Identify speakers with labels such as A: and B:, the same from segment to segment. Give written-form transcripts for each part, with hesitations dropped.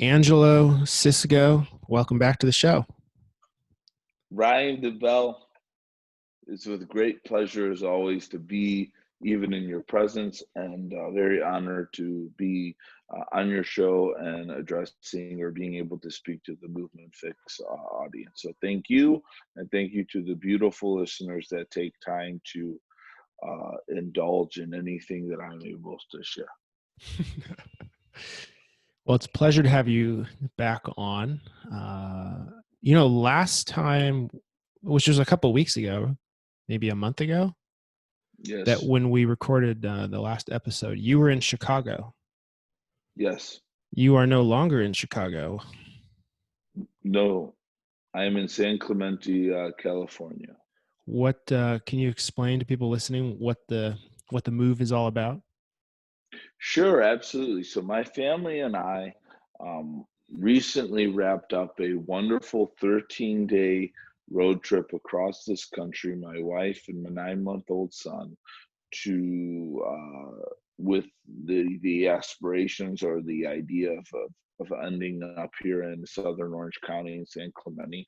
A: Angelo Sisco. Welcome back to the show.
B: Ryan DeBell, it's with great pleasure as always to be even in your presence, and very honored to be on your show and addressing or being able to speak to the Movement Fix audience. So thank you, and thank you to the beautiful listeners that take time to indulge in anything that I'm able to share.
A: Well, it's a pleasure to have you back on. Last time, which was a couple of weeks ago, maybe a month ago, that
B: Yes.
A: when we recorded the last episode, you were in Chicago.
B: Yes.
A: You are no longer in Chicago.
B: No, I am in San Clemente, California.
A: What can you explain to people listening what the move is all about?
B: Sure, absolutely. So my family and I recently wrapped up a wonderful 13-day road trip across this country, my wife and my 9-month-old son, to with the aspirations or the idea of ending up here in southern Orange County in San Clemente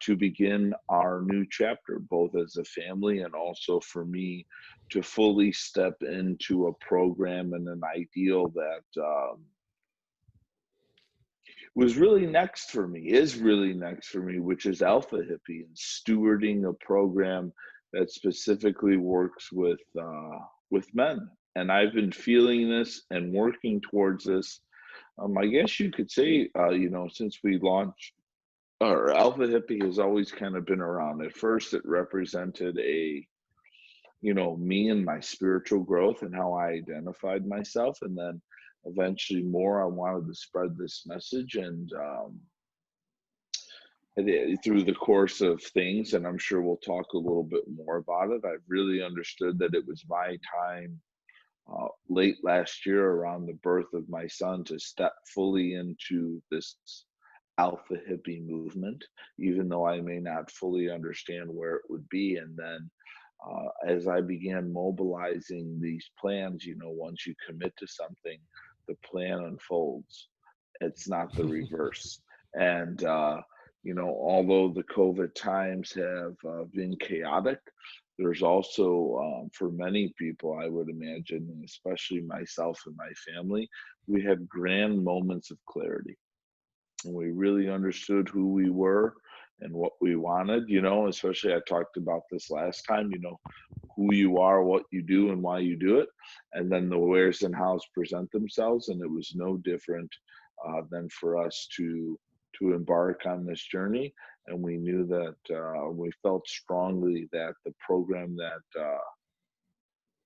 B: to begin our new chapter, both as a family and also for me to fully step into a program and an ideal that was really next for me, is really next for me, which is Alpha Hippie and stewarding a program that specifically works with men. And I've been feeling this and working towards this. I guess you could say, since we launched, or Alpha Hippie has always kind of been around. At first, it represented me and my spiritual growth and how I identified myself. And then eventually more, I wanted to spread this message. And through the course of things, and I'm sure we'll talk a little bit more about it, I've really understood that it was my time late last year around the birth of my son to step fully into this Alpha Hippie movement, even though I may not fully understand where it would be. And then as I began mobilizing these plans, once you commit to something, the plan unfolds. It's not the reverse. And, although the COVID times have been chaotic, there's also, for many people, I would imagine, and especially myself and my family, we had grand moments of clarity. And we really understood who we were and what we wanted, especially I talked about this last time, who you are, what you do, and why you do it. And then the wheres and hows present themselves. And it was no different than for us to embark on this journey. And we knew that we felt strongly that the program that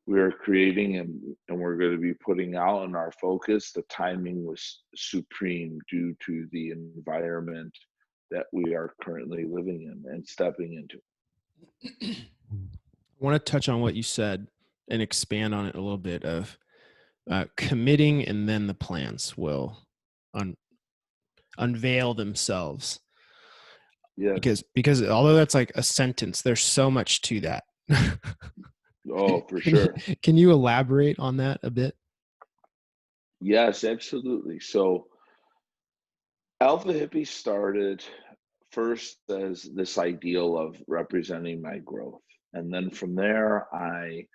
B: we are creating and we're going to be putting out in our focus, the timing was supreme due to the environment that we are currently living in and stepping into.
A: I want to touch on what you said and expand on it a little bit of committing, and then the plans will unveil themselves.
B: Yes.
A: Because although that's like a sentence, there's so much to that.
B: Oh, for sure.
A: Can you elaborate on that a bit?
B: Yes, absolutely. So Alpha Hippie started first as this ideal of representing my growth. And then from there, I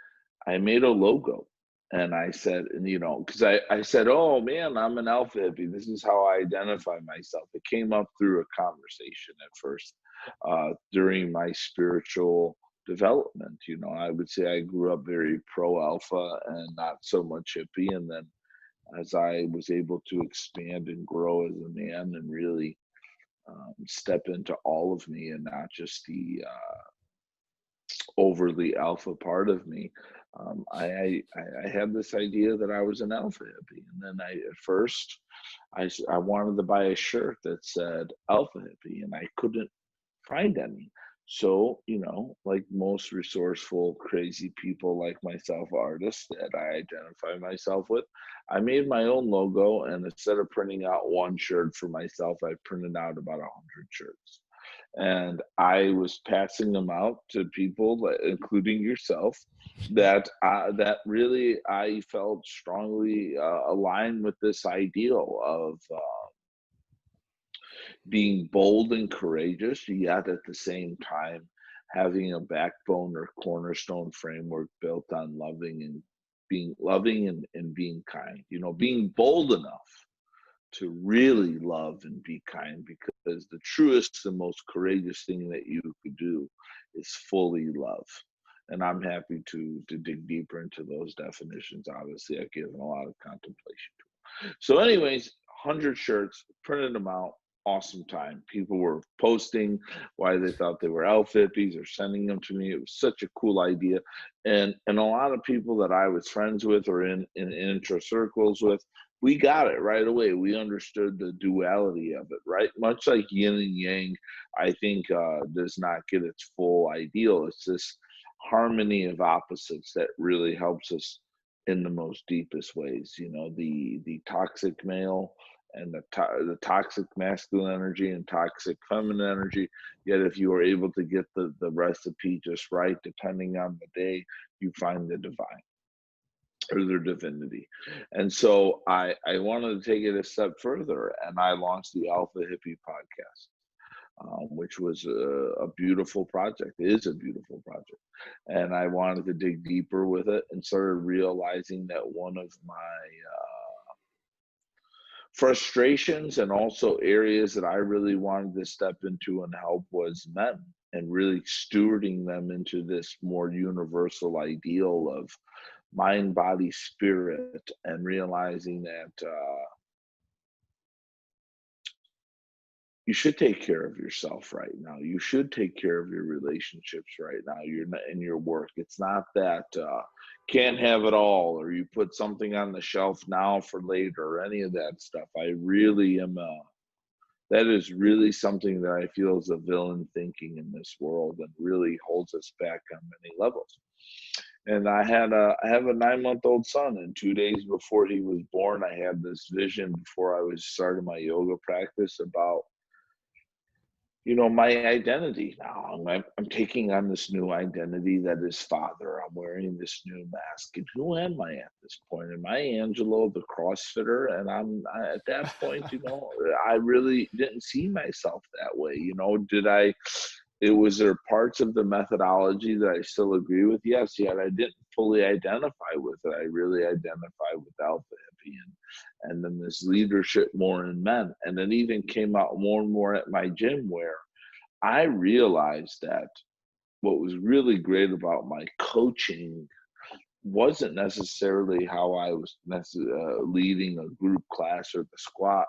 B: made a logo and I said, and because I said, oh man, I'm an Alpha Hippie. This is how I identify myself. It came up through a conversation at first during my spiritual development. I would say I grew up very pro Alpha and not so much hippie. And then as I was able to expand and grow as a man and really step into all of me and not just the overly alpha part of me. I had this idea that I was an alpha hippie, and then at first I wanted to buy a shirt that said alpha hippie, and I couldn't find any. So, like most resourceful, crazy people like myself, artists that I identify myself with, I made my own logo. And instead of printing out one shirt for myself, I printed out about 100 shirts. And I was passing them out to people, including yourself, that really I felt strongly aligned with this ideal of being bold and courageous, yet at the same time having a backbone or cornerstone framework built on loving and being kind. You know, being bold enough to really love and be kind, because the truest and most courageous thing that you could do is fully love. And I'm happy to dig deeper into those definitions. Obviously, I've given a lot of contemplation to them. So, anyways, 100 shirts, printed them out. Awesome time. People were posting why they thought they were elf hippies or sending them to me. It was such a cool idea. And a lot of people that I was friends with or in intra circles with, we got it right away. We understood the duality of it, right? Much like yin and yang, I think does not get its full ideal. It's this harmony of opposites that really helps us in the most deepest ways. You know, the toxic male and the toxic masculine energy and toxic feminine energy. Yet, if you are able to get the recipe just right, depending on the day, you find the divine or their divinity. And so I wanted to take it a step further, and I launched the Alpha Hippie podcast, which was a beautiful project. It is a beautiful project. And I wanted to dig deeper with it and started realizing that one of my frustrations and also areas that I really wanted to step into and help was men, and really stewarding them into this more universal ideal of mind, body, spirit, and realizing that you should take care of yourself right now. You should take care of your relationships right now. You're not in your work. It's not that can't have it all, or you put something on the shelf now for later, or any of that stuff. I really am. That is really something that I feel is a villain thinking in this world, and really holds us back on many levels. And I have a 9-month-old son, and 2 days before he was born, I had this vision before I was starting my yoga practice about, you know, my identity now. I'm taking on this new identity that is father. I'm wearing this new mask. And who am I at this point? Am I Angelo, the CrossFitter? And at that point, you know, I really didn't see myself that way. You know, was there parts of the methodology that I still agree with? Yes, yet I didn't fully identify with it. I really identify with Alpha Hippie and then this leadership more in men. And it even came out more and more at my gym, where I realized that what was really great about my coaching wasn't necessarily how I was leading a group class or the squat.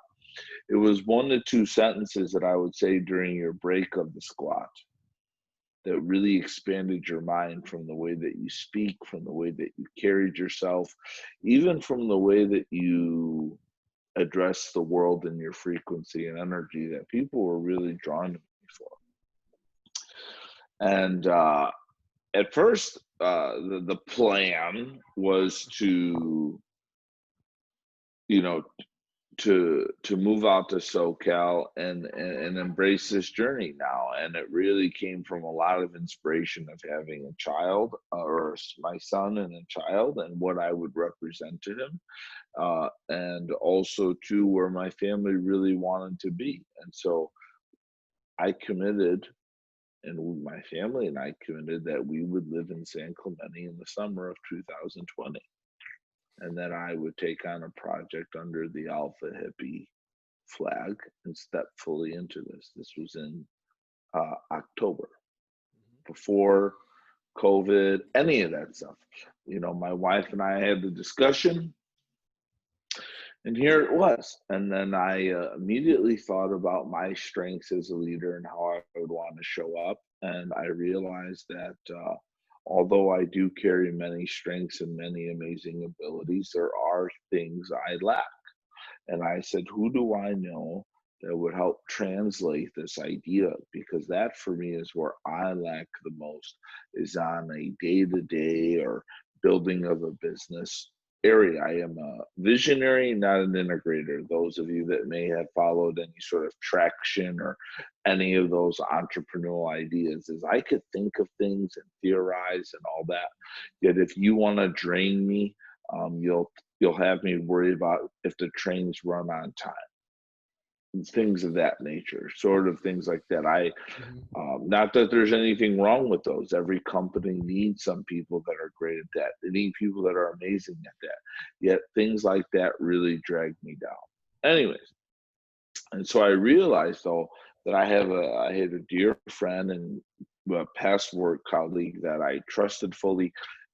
B: It was 1 to 2 sentences that I would say during your break of the squat that really expanded your mind, from the way that you speak, from the way that you carried yourself, even from the way that you address the world and your frequency and energy, that people were really drawn to me for. And at first, the plan was to, you know, to move out to SoCal and embrace this journey now. And it really came from a lot of inspiration of having a child, or my son and a child, and what I would represent to him. And also to where my family really wanted to be. And so I committed, and my family and I committed, that we would live in San Clemente in the summer of 2020. And then I would take on a project under the Alpha Hippie flag and step fully into this. This was in October, before COVID, any of that stuff. You know, my wife and I had the discussion, and here it was. And then I immediately thought about my strengths as a leader and how I would want to show up. And I realized that although I do carry many strengths and many amazing abilities, there are things I lack. And I said, who do I know that would help translate this idea? Because that for me is where I lack the most, is on a day-to-day or building of a business area. I am a visionary, not an integrator. Those of you that may have followed any sort of traction or any of those entrepreneurial ideas, is I could think of things and theorize and all that. Yet if you want to drain me, you'll have me worry about if the trains run on time. things of that nature, sort of things like that.
A: Mhm.
B: Not that there's anything wrong with those. Every company needs some people that are great at that. They need people that are amazing at that. Yet things like that really drag me down. Anyways, and so I realized though that I had a dear friend and a past work colleague that I trusted fully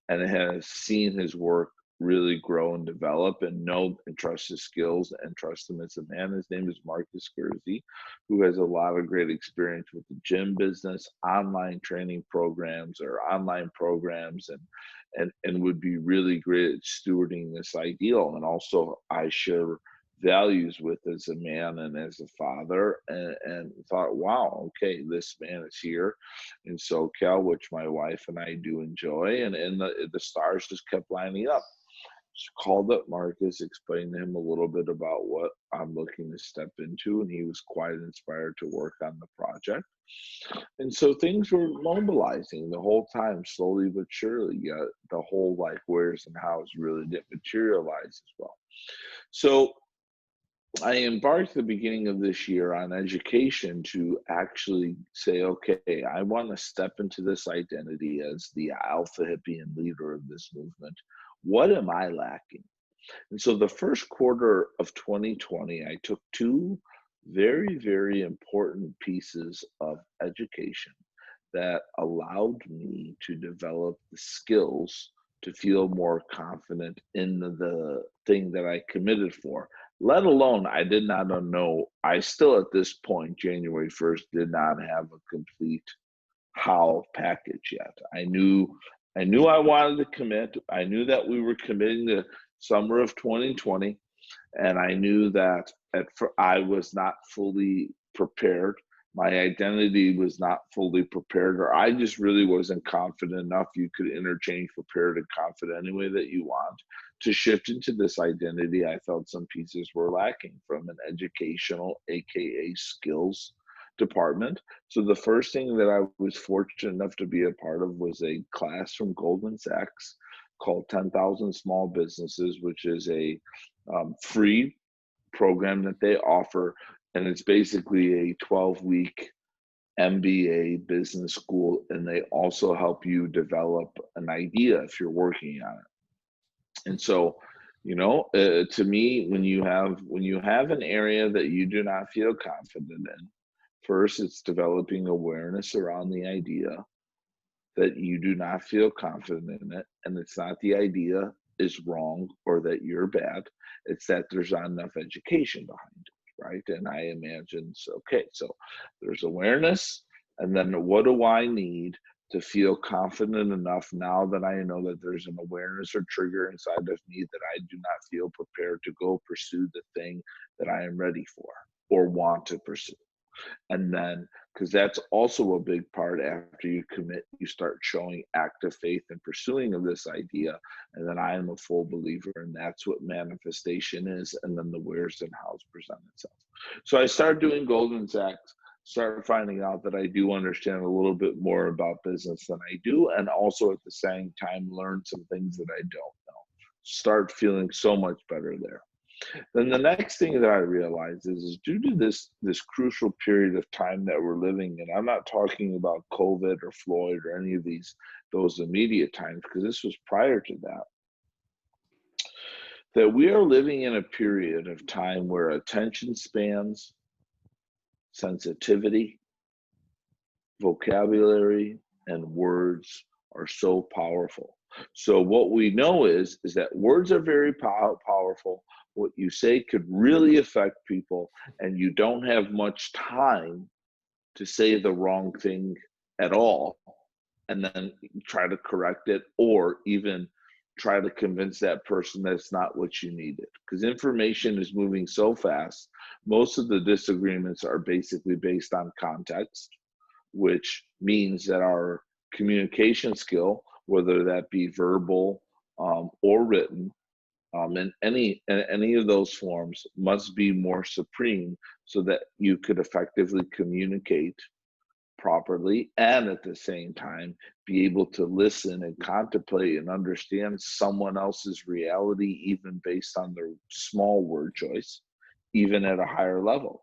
B: and has seen his work really grow and develop and know and trust his skills and trust him as a man. His name is Marcus Gursey, who has a lot of great experience with the gym business, online training programs or online programs, and would be really great at stewarding this ideal. And also I share values with as a man and as a father, and thought, wow, okay, this man is here in SoCal, which my wife and I do enjoy, and the stars just kept lining up. Just called up Marcus, explained to him a little bit about what I'm looking to step into, and he was quite inspired to work on the project. And so things were mobilizing the whole time, slowly but surely. Yet the whole like where's and how's really didn't materialize as well. So I embarked at the beginning of this year on education to actually say, okay, I want to step into this identity as the alpha hippie and leader of this movement. What am I lacking? And so the first quarter of 2020, I took two very, very important pieces of education that allowed me to develop the skills to feel more confident in the thing that I committed for. Let alone, I did not know, I still at this point, January 1st, did not have a complete how package yet. I knew I wanted to commit. I knew that we were committing to summer of 2020, and I knew that I was not fully prepared. My identity was not fully prepared, or I just really wasn't confident enough. You could interchange prepared and confident any way that you want to shift into this identity. I felt some pieces were lacking from an educational, aka skills department. So the first thing that I was fortunate enough to be a part of was a class from Goldman Sachs called 10,000 Small Businesses, which is a free program that they offer, and it's basically a 12-week MBA business school, and they also help you develop an idea if you're working on it. And so, to me, when you have an area that you do not feel confident in, first it's developing awareness around the idea that you do not feel confident in it, and it's not the idea is wrong or that you're bad, it's that there's not enough education behind it, right? And I imagine, so okay, so there's awareness, and then what do I need to feel confident enough now that I know that there's an awareness or trigger inside of me that I do not feel prepared to go pursue the thing that I am ready for or want to pursue. And then, because that's also a big part, after you commit, you start showing active faith and pursuing of this idea. And then I am a full believer, and that's what manifestation is. And then the where's and how's present itself. So I started doing Goldman Sachs, started finding out that I do understand a little bit more about business than I do, and also at the same time learn some things that I don't know. Start feeling so much better there. Then the next thing that I realized is due to this crucial period of time that we're living in. I'm not talking about COVID or Floyd or any of those immediate times, because this was prior to that. That we are living in a period of time where attention spans, sensitivity, vocabulary, and words are so powerful. So what we know is that words are very powerful. What you say could really affect people, and you don't have much time to say the wrong thing at all and then try to correct it, or even try to convince that person that it's not what you needed, because information is moving so fast. Most of the disagreements are basically based on context, which means that our communication skill, whether that be verbal or written, in any of those forms, must be more supreme so that you could effectively communicate properly, and at the same time be able to listen and contemplate and understand someone else's reality, even based on their small word choice, even at a higher level.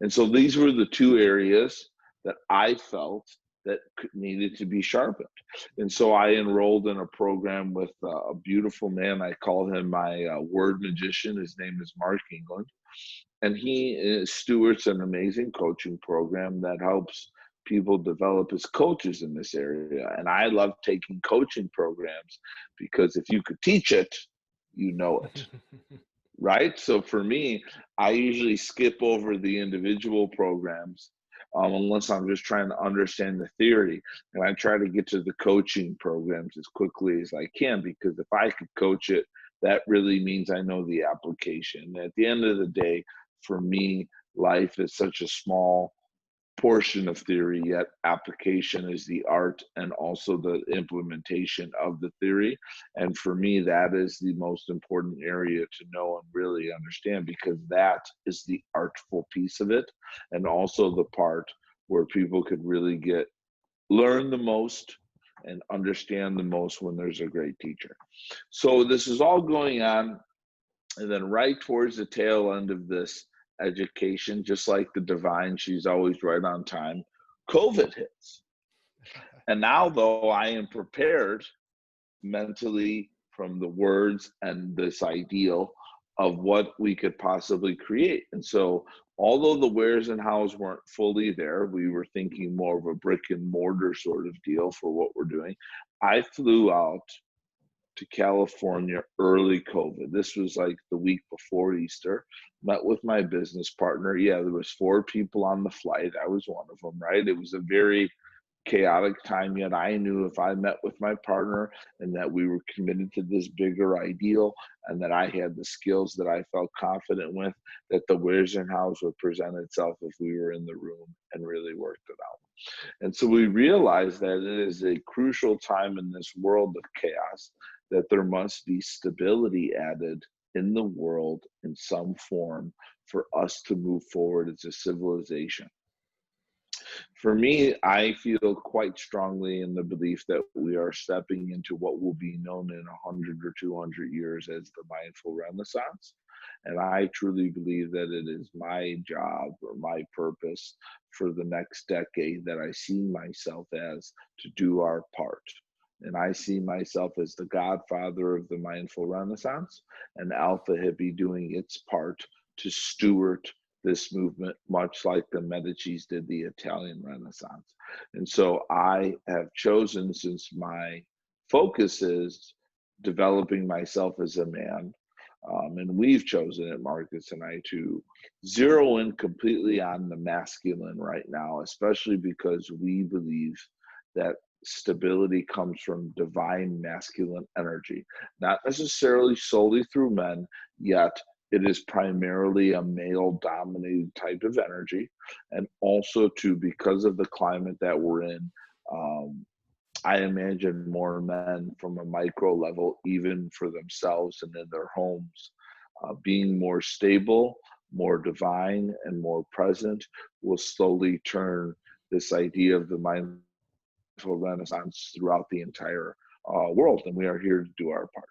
B: And so these were the two areas that I felt that needed to be sharpened. And so I enrolled in a program with a beautiful man. I call him my word magician. His name is Mark England. And he stewards an amazing coaching program that helps people develop as coaches in this area. And I love taking coaching programs because if you could teach it, you know it, right? So for me, I usually skip over the individual programs unless I'm just trying to understand the theory. And I try to get to the coaching programs as quickly as I can, because if I could coach it, that really means I know the application. At the end of the day, for me, life is such a small portion of theory, yet application is the art and also the implementation of the theory. And for me, that is the most important area to know and really understand, because that is the artful piece of it, and also the part where people could really learn the most and understand the most when there's a great teacher. So this is all going on, and then right towards the tail end of this education, just like the divine, she's always right on time, COVID hits. And now, though, I am prepared mentally from the words and this ideal of what we could possibly create. And so, although the where's and how's weren't fully there, we were thinking more of a brick and mortar sort of deal for what we're doing. I flew out to California early COVID. This was like the week before Easter. Met with my business partner. Yeah, there was 4 people on the flight. I was one of them, right? It was a very chaotic time, yet I knew if I met with my partner and that we were committed to this bigger ideal and that I had the skills that I felt confident with, that the where's and how's would present itself if we were in the room and really worked it out. And so we realized that it is a crucial time in this world of chaos that there must be stability added in the world in some form for us to move forward as a civilization. For me, I feel quite strongly in the belief that we are stepping into what will be known in 100 or 200 years as the mindful renaissance. And I truly believe that it is my job or my purpose for the next decade that I see myself as to do our part. And I see myself as the godfather of the mindful renaissance, and Alpha Hippie doing its part to steward this movement, much like the Medicis did the Italian Renaissance. And so I have chosen, since my focus is developing myself as a man, and we've chosen it, Marcus and I, to zero in completely on the masculine right now, especially because we believe that stability comes from divine masculine energy, not necessarily solely through men, yet it is primarily a male dominated type of energy. And also too, because of the climate that we're in, I imagine more men from a micro level, even for themselves and in their homes, being more stable, more divine, and more present will slowly turn this idea of the mindful renaissance throughout the entire world. And we are here to do our part.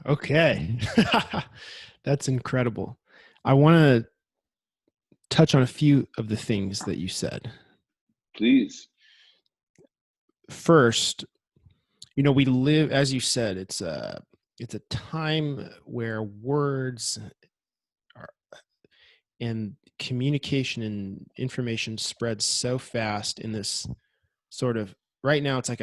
A: Okay. That's incredible. I want to touch on a few of the things that you said.
B: Please.
A: First, we live, as you said, it's a time where words are, and communication and information spreads so fast in this sort of, right now it's like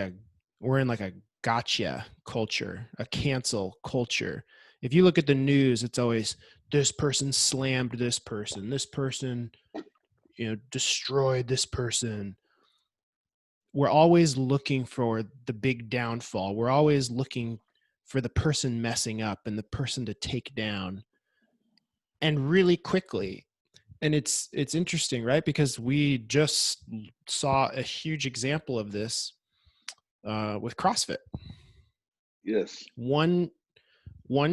A: we're in like a gotcha culture, a cancel culture. If you look at the news, it's always this person slammed this person destroyed this person. We're always looking for the big downfall. We're always looking for the person messing up and the person to take down, and really quickly. And it's interesting, right? Because we just saw a huge example of this with CrossFit.
B: Yes.
A: One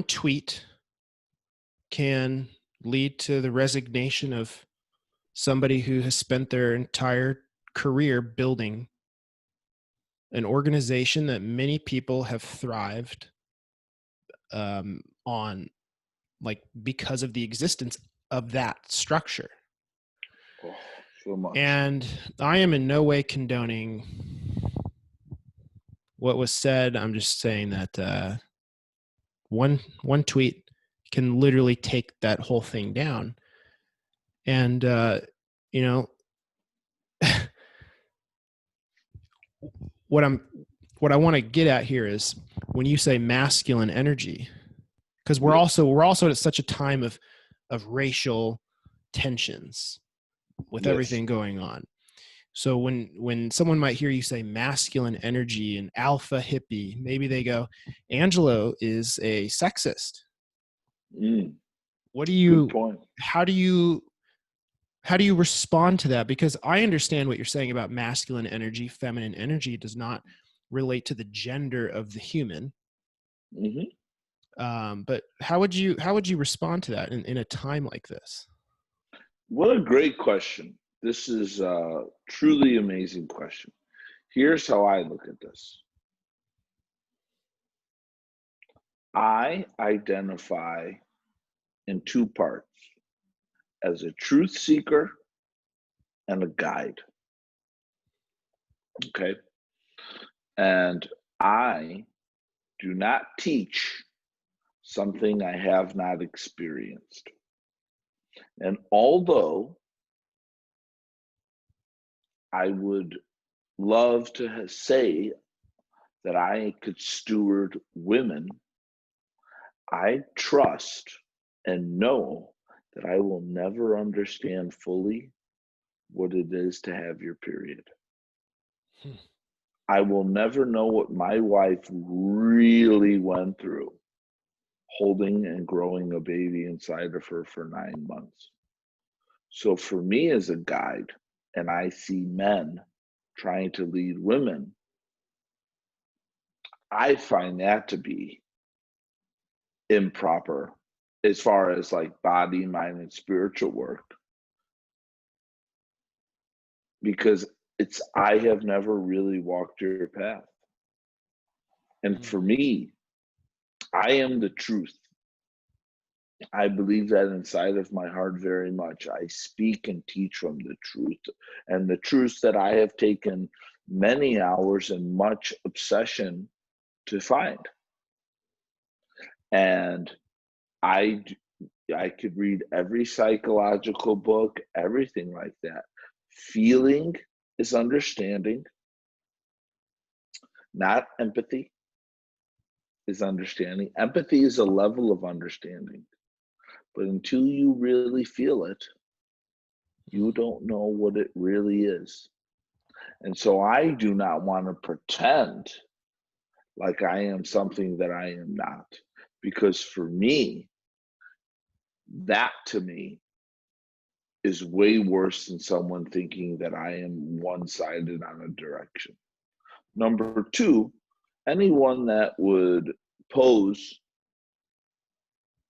A: tweet can lead to the resignation of somebody who has spent their entire career building an organization that many people have thrived on. like because of the existence of that structure.
B: Oh, so much.
A: And I am in no way condoning what was said. I'm just saying that one tweet can literally take that whole thing down. And you know, what I want to get at here is when you say masculine energy, because we're
B: Yes.
A: also at such a time of racial tensions with
B: Yes.
A: everything going on. So when someone might hear you say masculine energy and alpha hippie, maybe they go, Angelo is a sexist.
B: Mm,
A: What do
B: good
A: you
B: point.
A: how do you respond to that? Because I understand what you're saying about masculine energy, feminine energy does not relate to the gender of the human.
B: Hmm.
A: But how would you respond to that in a time like this?
B: What a great question. This is a truly amazing question. Here's how I look at this. I identify in two parts as a truth seeker and a guide. Okay. And I do not teach something I have not experienced. And although I would love to say that I could steward women, I trust and know that I will never understand fully what it is to have your period.
A: Hmm.
B: I will never know what my wife really went through holding and growing a baby inside of her for 9 months. So, for me as a guide, and I see men trying to lead women, I find that to be improper as far as like body, mind, and spiritual work because I have never really walked your path. And
A: Hmm.
B: for me, I am the truth. I believe that inside of my heart very much. I speak and teach from the truth and the truths that I have taken many hours and much obsession to find. And I I could read every psychological book, everything like that. Feeling is understanding, not empathy is understanding. Empathy is a level of understanding, but until you really feel it, you don't know what it really is. And so I do not want to pretend like I am something that I am not, because for me, that to me is way worse than someone thinking that I am one sided on a direction. Number two, anyone that would pose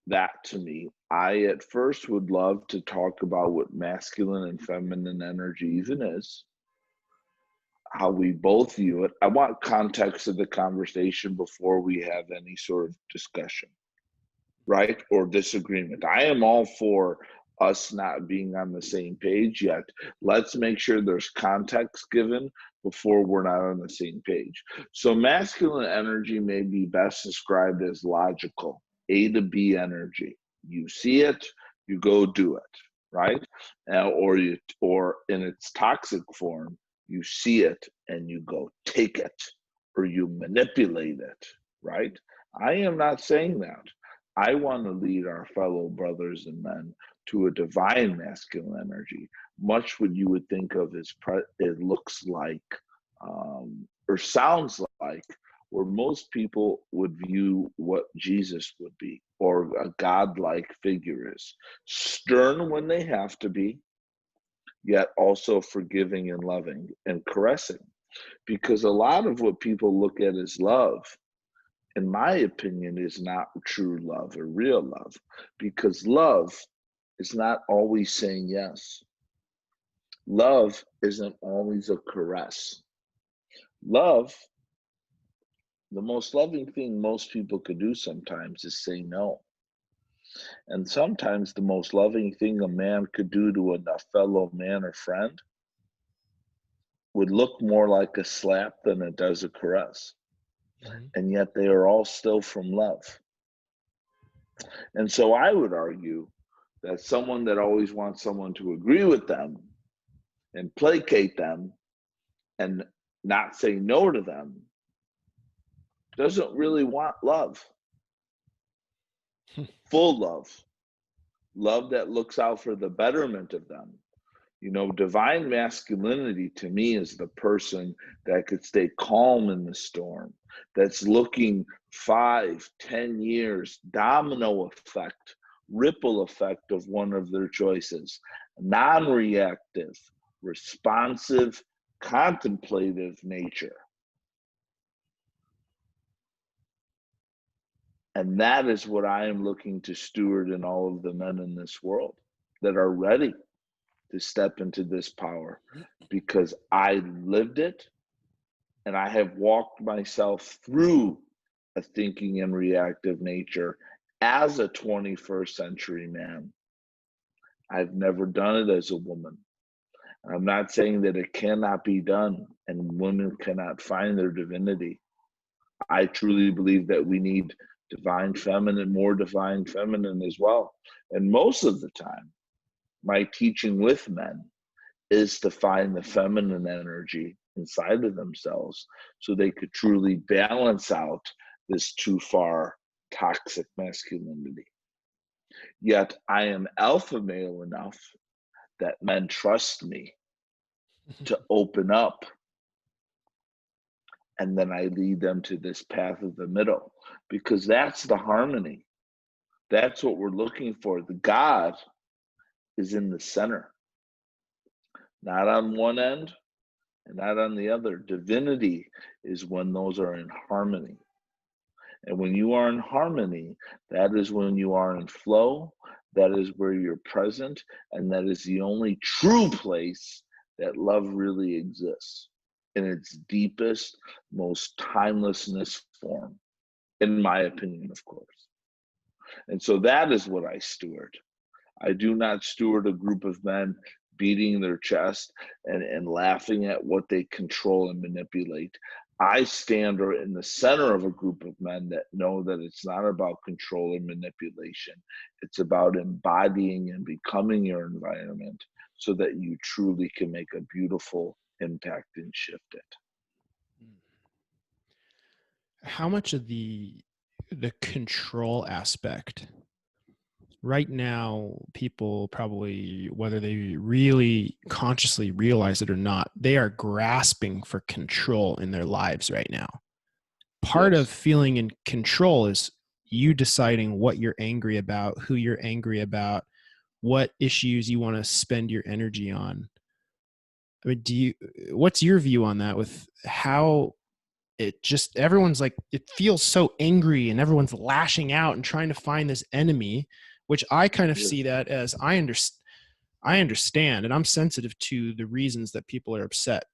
B: that to me, I at first would love to talk about what masculine and feminine energy even is, how we both view it. I want context of the conversation before we have any sort of discussion, right? Or disagreement. I am all for us not being on the same page yet. Let's make sure there's context given before we're not on the same page. So, masculine energy may be best described as logical, A to B energy. You see it, you go do it, right? Or in its toxic form, you see it and you go take it, or you manipulate it, right? I am not saying that. I want to lead our fellow brothers and men to a divine masculine energy, much what you would think of as it looks like or sounds like, where most people would view what Jesus would be, or a godlike figure is. Stern when they have to be, yet also forgiving and loving and caressing. Because a lot of what people look at as love, in my opinion, is not true love or real love, because love is not always saying yes. Love isn't always a caress. Love, the most loving thing most people could do sometimes is say no. And sometimes the most loving thing a man could do to a fellow man or friend would look more like a slap than it does a caress.
A: Mhm.
B: And yet they are all still from love. And so I would argue that someone that always wants someone to agree with them and placate them and not say no to them doesn't really want love, full love, love that looks out for the betterment of them. You know, divine masculinity to me is the person that could stay calm in the storm, that's looking 5, 10 years, domino effect, ripple effect of one of their choices, non reactive, responsive, contemplative nature. And that is what I am looking to steward in all of the men in this world that are ready to step into this power because I lived it and I have walked myself through a thinking and reactive nature as a 21st century man. I've never done it as a woman. I'm not saying that it cannot be done and women cannot find their divinity. I truly believe that we need divine feminine, more divine feminine as well. And most of the time, my teaching with men is to find the feminine energy inside of themselves so they could truly balance out this too far toxic masculinity. Yet I am alpha male enough that men trust me to open up, and then I lead them to this path of the middle because that's the harmony. That's what we're looking for. The God is in the center, not on one end and not on the other. Divinity is when those are in harmony. And when you are in harmony, that is when you are in flow. That is where you're present. And that is the only true place that love really exists in its deepest, most timelessness form, in my opinion, of course. And so that is what I steward. I do not steward a group of men beating their chest and laughing at what they control and manipulate. I stand in the center of a group of men that know that it's not about control and manipulation. It's about embodying and becoming your environment so that you truly can make a beautiful impact and shift it.
A: How much of the control aspect right now, people probably, whether they really consciously realize it or not, they are grasping for control in their lives right now. Part of
B: Yes.
A: feeling in control is you deciding what you're angry about, who you're angry about, what issues you want to spend your energy on. I mean, what's your view on that with how it just, everyone's like, it feels so angry and everyone's lashing out and trying to find this enemy, which I kind of see
B: Yes.
A: that as I understand and I'm sensitive to the reasons that people are upset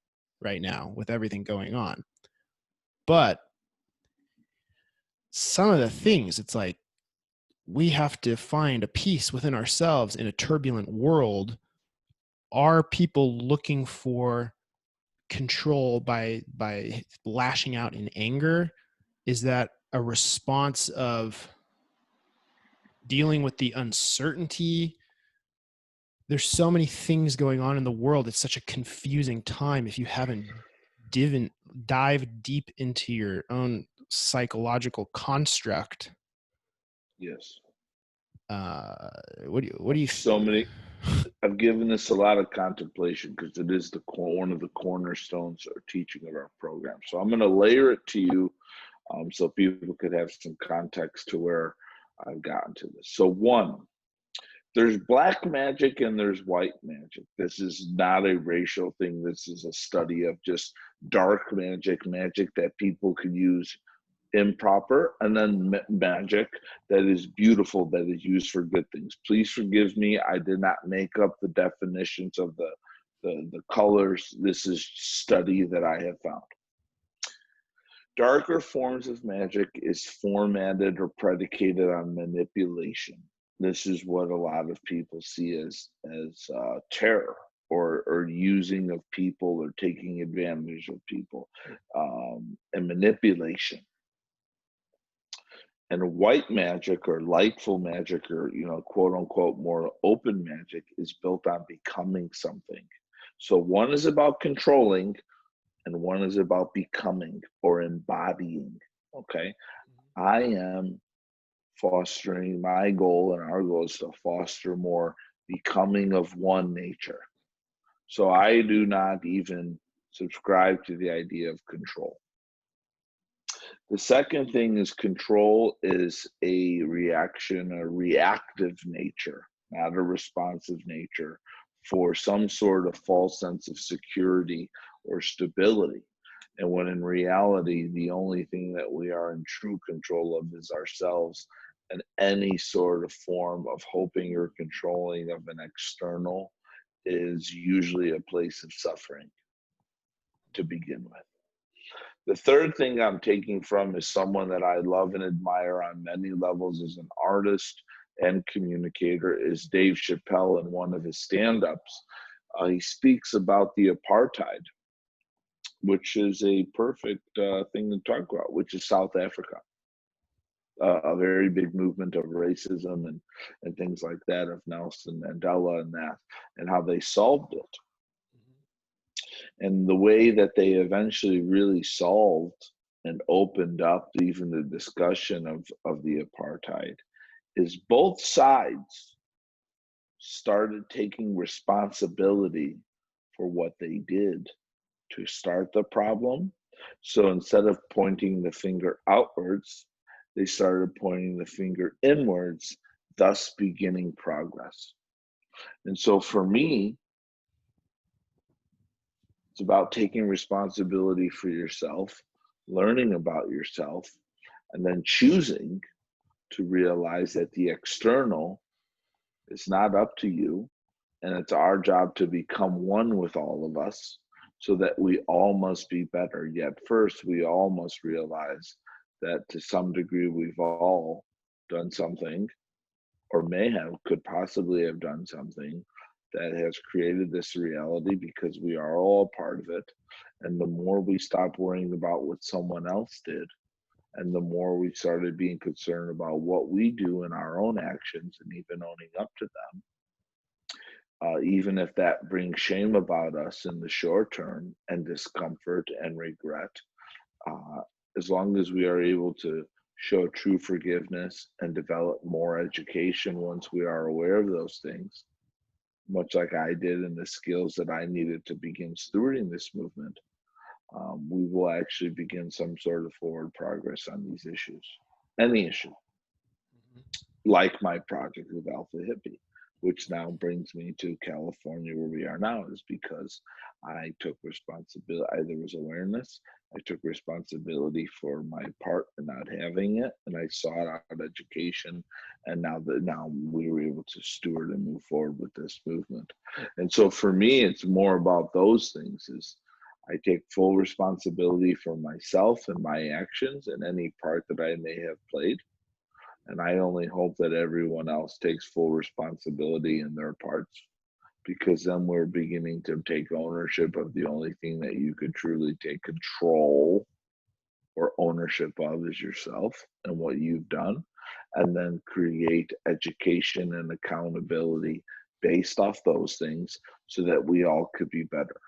A: right now with everything going on. But some of the things, it's like we have to find a peace within ourselves in a turbulent world. Are people looking for control by lashing out in anger? Is that a response of dealing with the uncertainty? There's so many things going on in the world. It's such a confusing time if you haven't dived deep into your own psychological construct.
B: Yes.
A: uh what do you
B: So many. I've given this a lot of contemplation because it is one of the cornerstones or teaching of our program. So I'm going to layer it to you so people could have some context to where I've gotten to this. So one, there's black magic and there's white magic. This is not a racial thing. This is a study of just dark magic, magic that people could use improper, and then magic that is beautiful, that is used for good things. Please forgive me, I did not make up the definitions of the colors. This is study that I have found. Darker forms of magic is formatted or predicated on manipulation. This is what a lot of people see as terror, or using of people, or taking advantage of people, and manipulation. And white magic, or lightful magic, or quote unquote more open magic, is built on becoming something. So one is about controlling, and one is about becoming or embodying. Okay, I am fostering, my goal and our goal is to foster more becoming of one nature. So I do not even subscribe to the idea of control. The second thing is, control is a reaction, a reactive nature, not a responsive nature, for some sort of false sense of security or stability. And when in reality, the only thing that we are in true control of is ourselves, and any sort of form of hoping or controlling of an external is usually a place of suffering to begin with. The third thing I'm taking from is someone that I love and admire on many levels as an artist and communicator, is Dave Chappelle. In one of his stand-ups, he speaks about the apartheid, which is a perfect thing to talk about, which is South Africa. A very big movement of racism and things like that, of Nelson Mandela and that, and how they solved it. And the way that they eventually really solved and opened up even the discussion of the apartheid is both sides started taking responsibility for what they did to start the problem. So instead of pointing the finger outwards, they started pointing the finger inwards, thus beginning progress. And so for me, it's about taking responsibility for yourself, learning about yourself, and then choosing to realize that the external is not up to you. And it's our job to become one with all of us, so that we all must be better. Yet first, we all must realize that to some degree, we've all done something, or could possibly have done something, that has created this reality, because we are all a part of it. And the more we stop worrying about what someone else did, and the more we started being concerned about what we do in our own actions, and even owning up to them, even if that brings shame about us in the short term, and discomfort and regret, uh, as long as we are able to show true forgiveness and develop more education once we are aware of those things, much like I did in the skills that I needed to begin stewarding this movement, we will actually begin some sort of forward progress on these issues. Any issue, like my project with Alpha Hippie, which now brings me to California, where we are now, is because I took responsibility. There was awareness. I took responsibility for my part in not having it, and I sought out education. And now we were able to steward and move forward with this movement. And so for me, it's more about those things. Is I take full responsibility for myself and my actions and any part that I may have played. And I only hope that everyone else takes full responsibility in their parts, because then we're beginning to take ownership of the only thing that you could truly take control or ownership of, is yourself and what you've done, and then create education and accountability based off those things, so that we all could be better.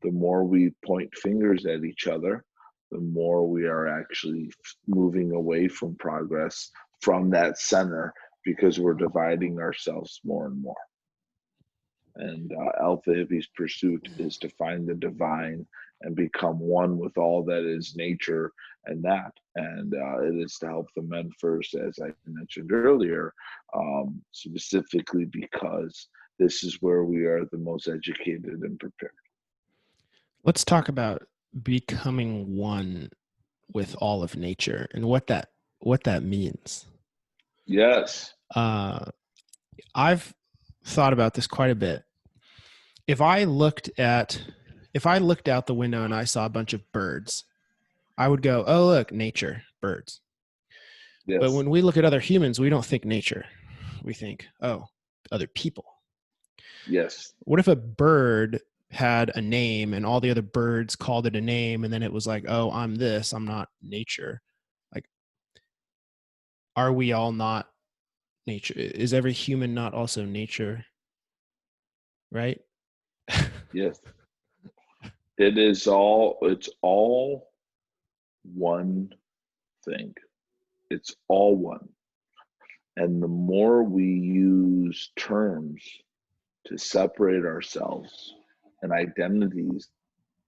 B: The more we point fingers at each other, the more we are actually moving away from progress, from that center, because we're dividing ourselves more and more. And Alpha Hippie's pursuit is to find the divine and become one with all that is nature, and that. And it is to help the men first, as I mentioned earlier, specifically because this is where we are the most educated and prepared.
A: Let's talk about becoming one with all of nature and what that means.
B: Yes.
A: I've thought about this quite a bit. If I looked out the window and I saw a bunch of birds, I would go, "Oh, look, nature, birds." But
B: Yes.
A: when we look at other humans, we don't think nature. we think, oh, other people.
B: Yes.
A: What if a bird had a name and all the other birds called it a name, and then it was like, oh, I'm this, I'm not nature? Like, are we all not nature? Is every human not also nature? Right?
B: Yes. It's all one thing. It's all one. And the more we use terms to separate ourselves and identities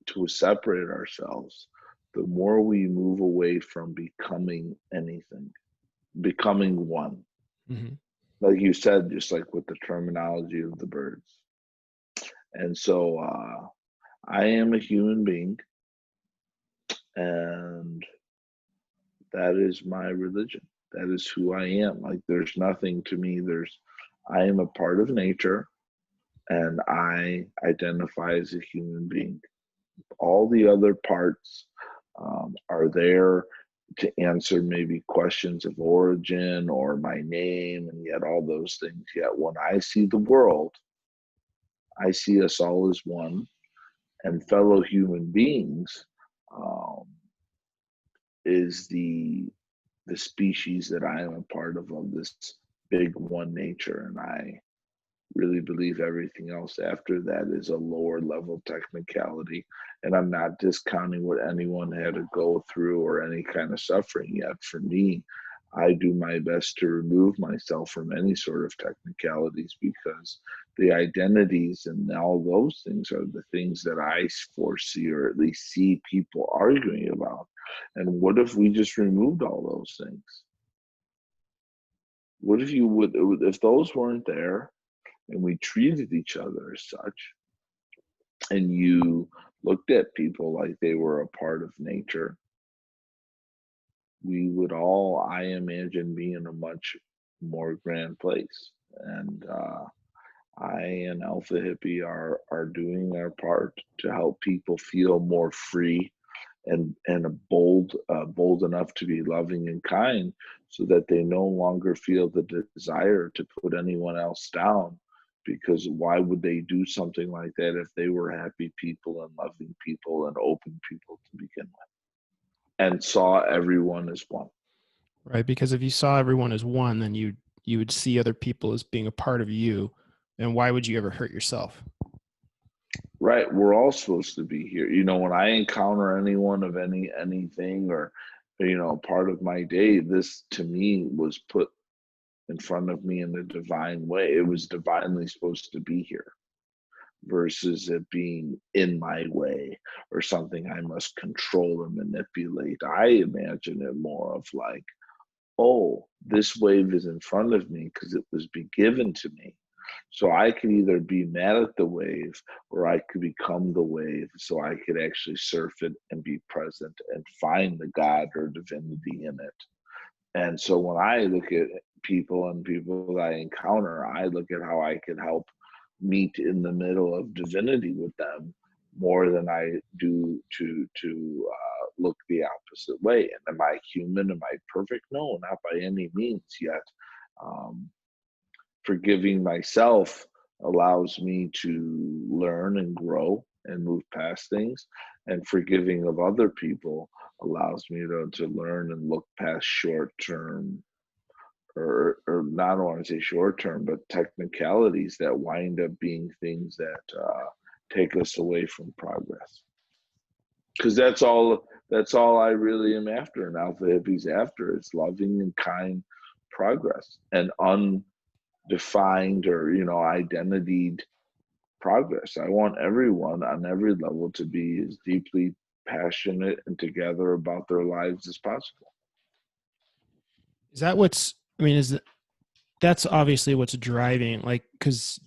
B: to separate ourselves, the more we move away from becoming anything, becoming one.
A: Mm-hmm.
B: Like you said, just like with the terminology of the birds. And so I am a human being, and that is my religion. That is who I am. Like there's nothing to me. I am a part of nature, and I identify as a human being. All the other parts are there to answer maybe questions of origin or my name, and yet all those things. Yet when I see the world, I see us all as one and fellow human beings. Um, is the species that I am a part of this big one nature, and I really believe everything else after that is a lower level technicality. And I'm not discounting what anyone had to go through or any kind of suffering yet. For me, I do my best to remove myself from any sort of technicalities, because the identities and all those things are the things that I foresee or at least see people arguing about. And what if we just removed all those things? What if if those weren't there, and we treated each other as such, and you looked at people like they were a part of nature, we would all, I imagine, be in a much more grand place. And I and Alpha Hippie are doing our part to help people feel more free and bold enough to be loving and kind, so that they no longer feel the desire to put anyone else down. Because why would they do something like that if they were happy people and loving people and open people to begin with, and saw everyone as one?
A: Right? Because if you saw everyone as one, then you would see other people as being a part of you. And why would you ever hurt yourself?
B: Right, we're all supposed to be here. When I encounter anyone of anything, or part of my day, this to me was put in front of me in a divine way. It was divinely supposed to be here, versus it being in my way or something I must control and manipulate. I imagine it more of like, oh, this wave is in front of me because it was be given to me. So I could either be mad at the wave, or I could become the wave, so I could actually surf it and be present and find the God or divinity in it. And so when I look at people and people that I encounter, I look at how I can help meet in the middle of divinity with them, more than I do to look the opposite way. And am I human? Am I perfect? No, not by any means. Yet, um, forgiving myself allows me to learn and grow and move past things, and forgiving of other people allows me to learn and look past short term, or not, I don't want to say short term, but technicalities that wind up being things that take us away from progress. Because that's all I really am after, and Alpha Hippie's after. It's loving and kind progress, and undefined or identitied progress. I want everyone on every level to be as deeply passionate and together about their lives as possible.
A: Is that what's, I mean, that's obviously what's driving, like, because,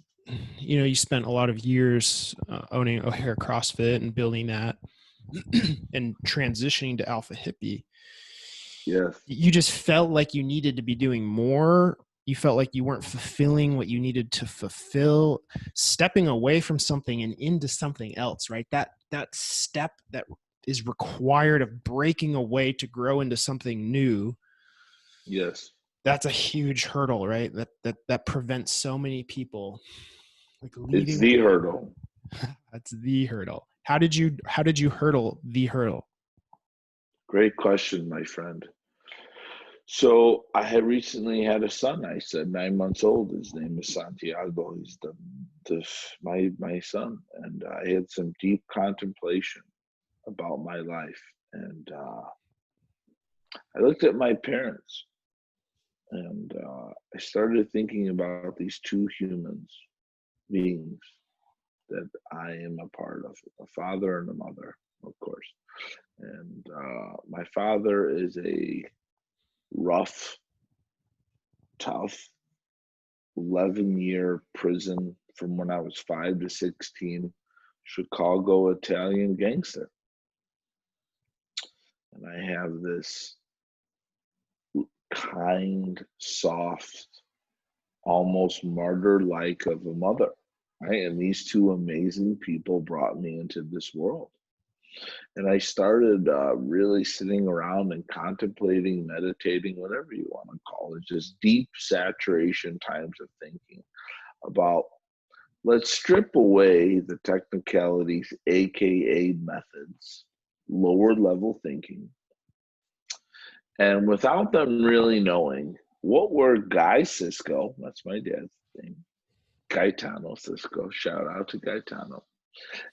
A: you spent a lot of years owning O'Hare CrossFit and building that and transitioning to Alpha Hippie.
B: Yes.
A: You just felt like you needed to be doing more. You felt like you weren't fulfilling what you needed to fulfill, stepping away from something and into something else, right? That step that is required of breaking away to grow into something new.
B: Yes.
A: That's a huge hurdle, right? That prevents so many people like
B: It's
A: leaving.
B: the hurdle.
A: That's the hurdle. How did you hurdle the hurdle?
B: Great question, my friend. So I had recently had a son. I said 9 months old. His name is Santiago. He's my son, and I had some deep contemplation about my life, and I looked at my parents, and I started thinking about these two humans beings that I am a part of, a father and a mother, of course. And my father is a rough, tough 11-year prison from when I was 5 to 16 Chicago Italian gangster. And I have this kind, soft, almost martyr like of a mother, right? And these two amazing people brought me into this world. And I started really sitting around and contemplating, meditating, whatever you want to call it, just deep saturation times of thinking about, let's strip away the technicalities, AKA methods, lower level thinking. And without them really knowing, what were Guy Sisco, that's my dad's name, Gaetano Sisco, shout out to Gaetano,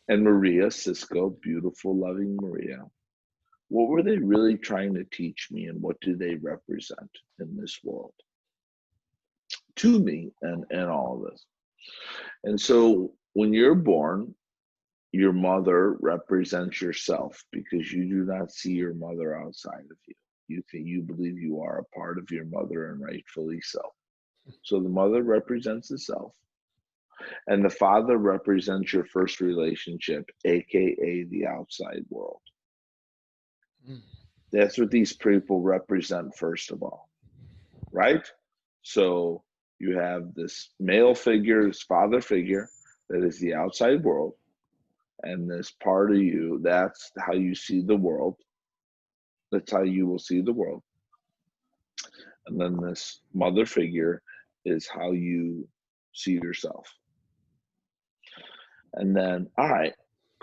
B: and Maria Sisco, beautiful, loving Maria. What were they really trying to teach me, and what do they represent in this world to me and all of this? And so when you're born, your mother represents yourself because you do not see your mother outside of you. You believe you are a part of your mother, and rightfully so. So the mother represents the self, and the father represents your first relationship, aka the outside world.
A: Mm.
B: That's what these people represent, first of all, right? So you have this male figure, this father figure, that is the outside world, and this part of you, that's how you see the world. That's how you will see the world. And then this mother figure is how you see yourself. And then, all right,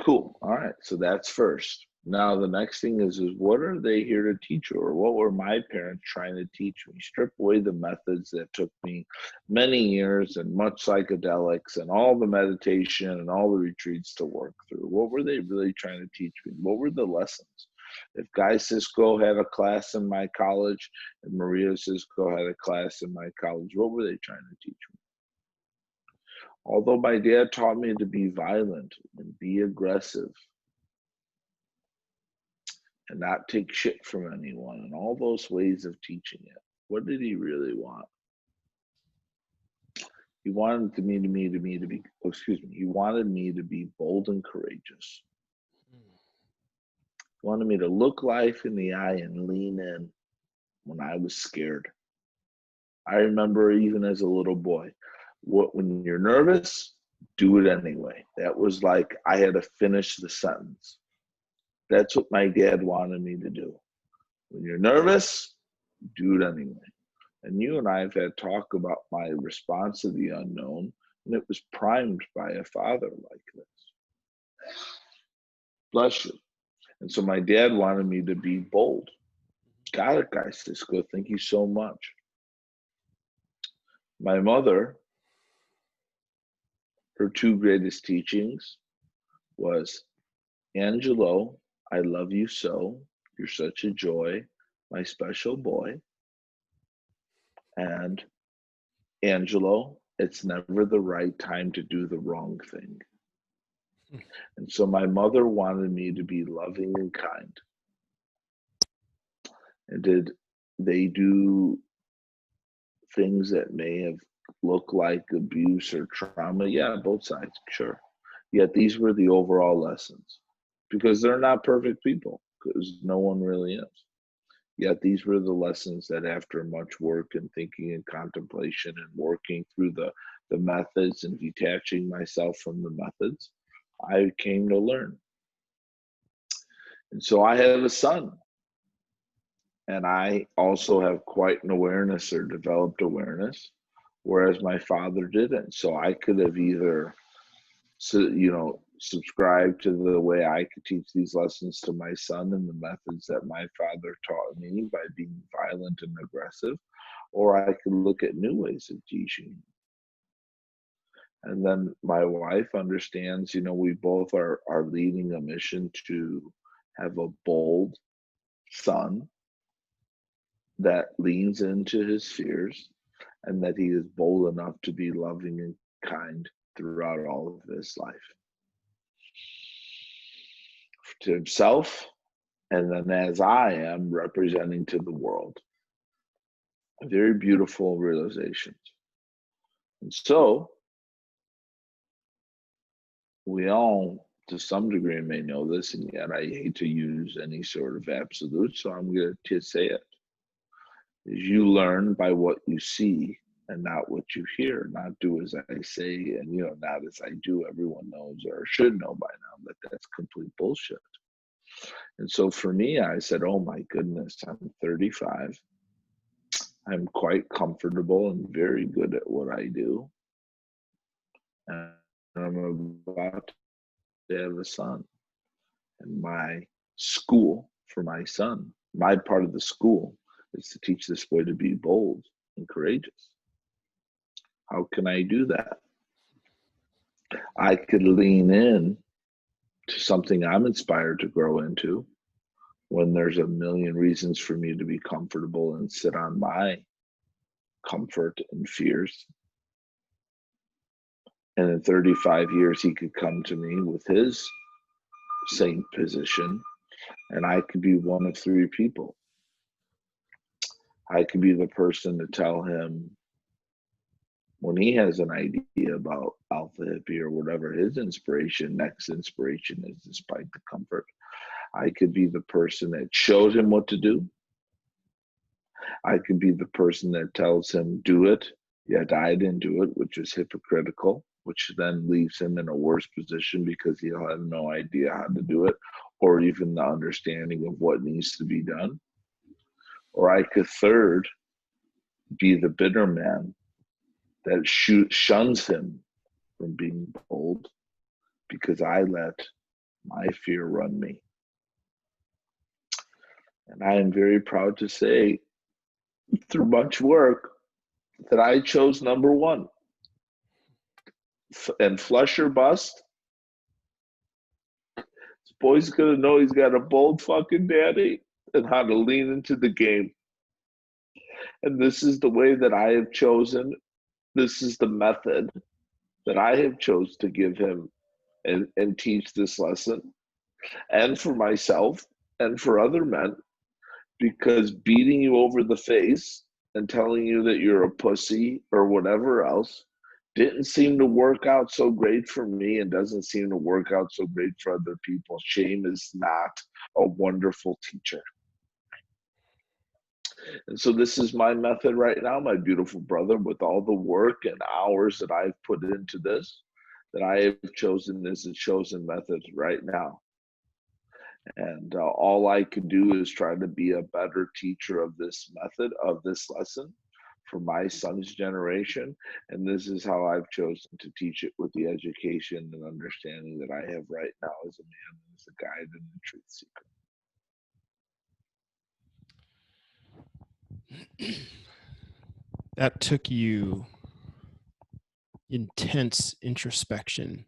B: cool. All right, so that's first. Now the next thing is what are they here to teach you, or what were my parents trying to teach me? Strip away the methods that took me many years and much psychedelics and all the meditation and all the retreats to work through. What were they really trying to teach me? What were the lessons? If Guy Cisco had a class in my college and Maria Cisco had a class in my college, what were they trying to teach me? Although my dad taught me to be violent and be aggressive and not take shit from anyone and all those ways of teaching it, what did he really want? He wanted me to be, oh, excuse me, he wanted me to be bold and courageous. He wanted me to look life in the eye and lean in when I was scared. I remember even as a little boy, when you're nervous, do it anyway. That was like I had to finish the sentence. That's what my dad wanted me to do. When you're nervous, do it anyway. And you and I have had talk about my response to the unknown, and it was primed by a father like this. Bless you. And so my dad wanted me to be bold. Got it, guys. Cisco. Thank you so much. My mother, her two greatest teachings was, Angelo, I love you so. You're such a joy, my special boy. And Angelo, it's never the right time to do the wrong thing. And so my mother wanted me to be loving and kind. And did they do things that may have looked like abuse or trauma? Yeah, both sides, sure. Yet these were the overall lessons, because they're not perfect people, because no one really is. Yet these were the lessons that, after much work and thinking and contemplation and working through the methods and detaching myself from the methods, I came to learn. And so I have a son. And I also have quite an awareness or developed awareness, whereas my father didn't. So I could have either, subscribed to the way I could teach these lessons to my son and the methods that my father taught me by being violent and aggressive, or I could look at new ways of teaching. And then my wife understands, we both are leading a mission to have a bold son that leans into his fears and that he is bold enough to be loving and kind throughout all of his life to himself, and then as I am representing to the world. Very beautiful realizations. And so we all, to some degree, may know this, and yet I hate to use any sort of absolute, so I'm going to say it. Is you learn by what you see and not what you hear, not do as I say and not as I do. Everyone knows or should know by now that that's complete bullshit. And so for me, I said, oh my goodness, I'm 35. I'm quite comfortable and very good at what I do. And I'm about to have a son. And my school for my son, my part of the school is to teach this boy to be bold and courageous. How can I do that? I could lean in to something I'm inspired to grow into when there's a million reasons for me to be comfortable and sit on my comfort and fears. And in 35 years, he could come to me with his same position, and I could be one of three people. I could be the person to tell him when he has an idea about Alpha Hippie or whatever his next inspiration is, despite the comfort. I could be the person that showed him what to do. I could be the person that tells him, do it, yet I didn't do it, which is hypocritical, which then leaves him in a worse position because he'll have no idea how to do it or even the understanding of what needs to be done. Or I could third be the bitter man that shuns him from being bold because I let my fear run me. And I am very proud to say, through much work, that I chose number one. And flush or bust, this boy's gonna know he's got a bold fucking daddy and how to lean into the game. And this is the way that I have chosen. This is the method that I have chose to give him and teach this lesson, and for myself and for other men, because beating you over the face and telling you that you're a pussy or whatever else didn't seem to work out so great for me and doesn't seem to work out so great for other people. Shame is not a wonderful teacher. And so this is my method right now, my beautiful brother, with all the work and hours that I've put into this, that I have chosen this chosen method right now. And all I can do is try to be a better teacher of this method, of this lesson for my son's generation. And this is how I've chosen to teach it, with the education and understanding that I have right now as a man, as a guide and a truth seeker.
A: That took you intense introspection,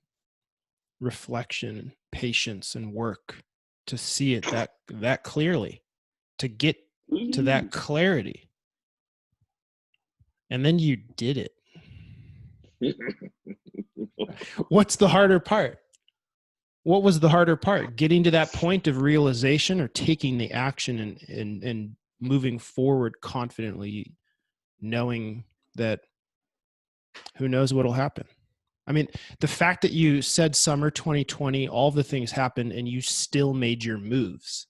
A: reflection, patience, and work to see it that clearly, to get to that clarity. And then you did it. What's the harder part? What was the harder part? Getting to that point of realization, or taking the action and moving forward confidently, knowing that who knows what'll happen? I mean, the fact that you said summer 2020, all the things happened and you still made your moves.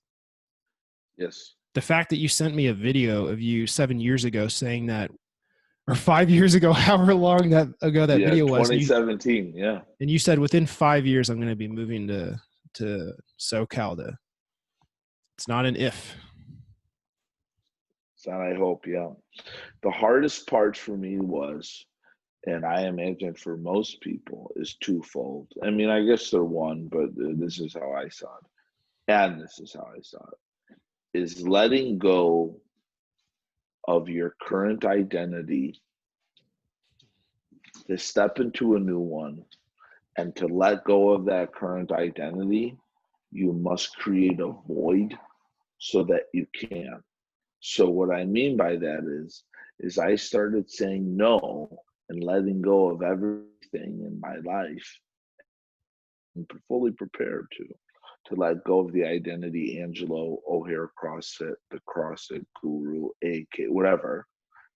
B: Yes.
A: The fact that you sent me a video of you 7 years ago saying that, or 5 years ago, however long ago that video was.
B: 2017, yeah.
A: And you said within 5 years, I'm going to be moving to SoCal. It's not an if.
B: And I hope, yeah. The hardest part for me was, and I imagine for most people, is twofold. I mean, I guess they're one, but this is how I saw it. And this is how I saw it, is letting go of your current identity to step into a new one. And to let go of that current identity, you must create a void so that you can. So what I mean by that is I started saying no and letting go of everything in my life and fully prepared to let go of the identity Angelo O'Hare CrossFit, the CrossFit guru, AK, whatever,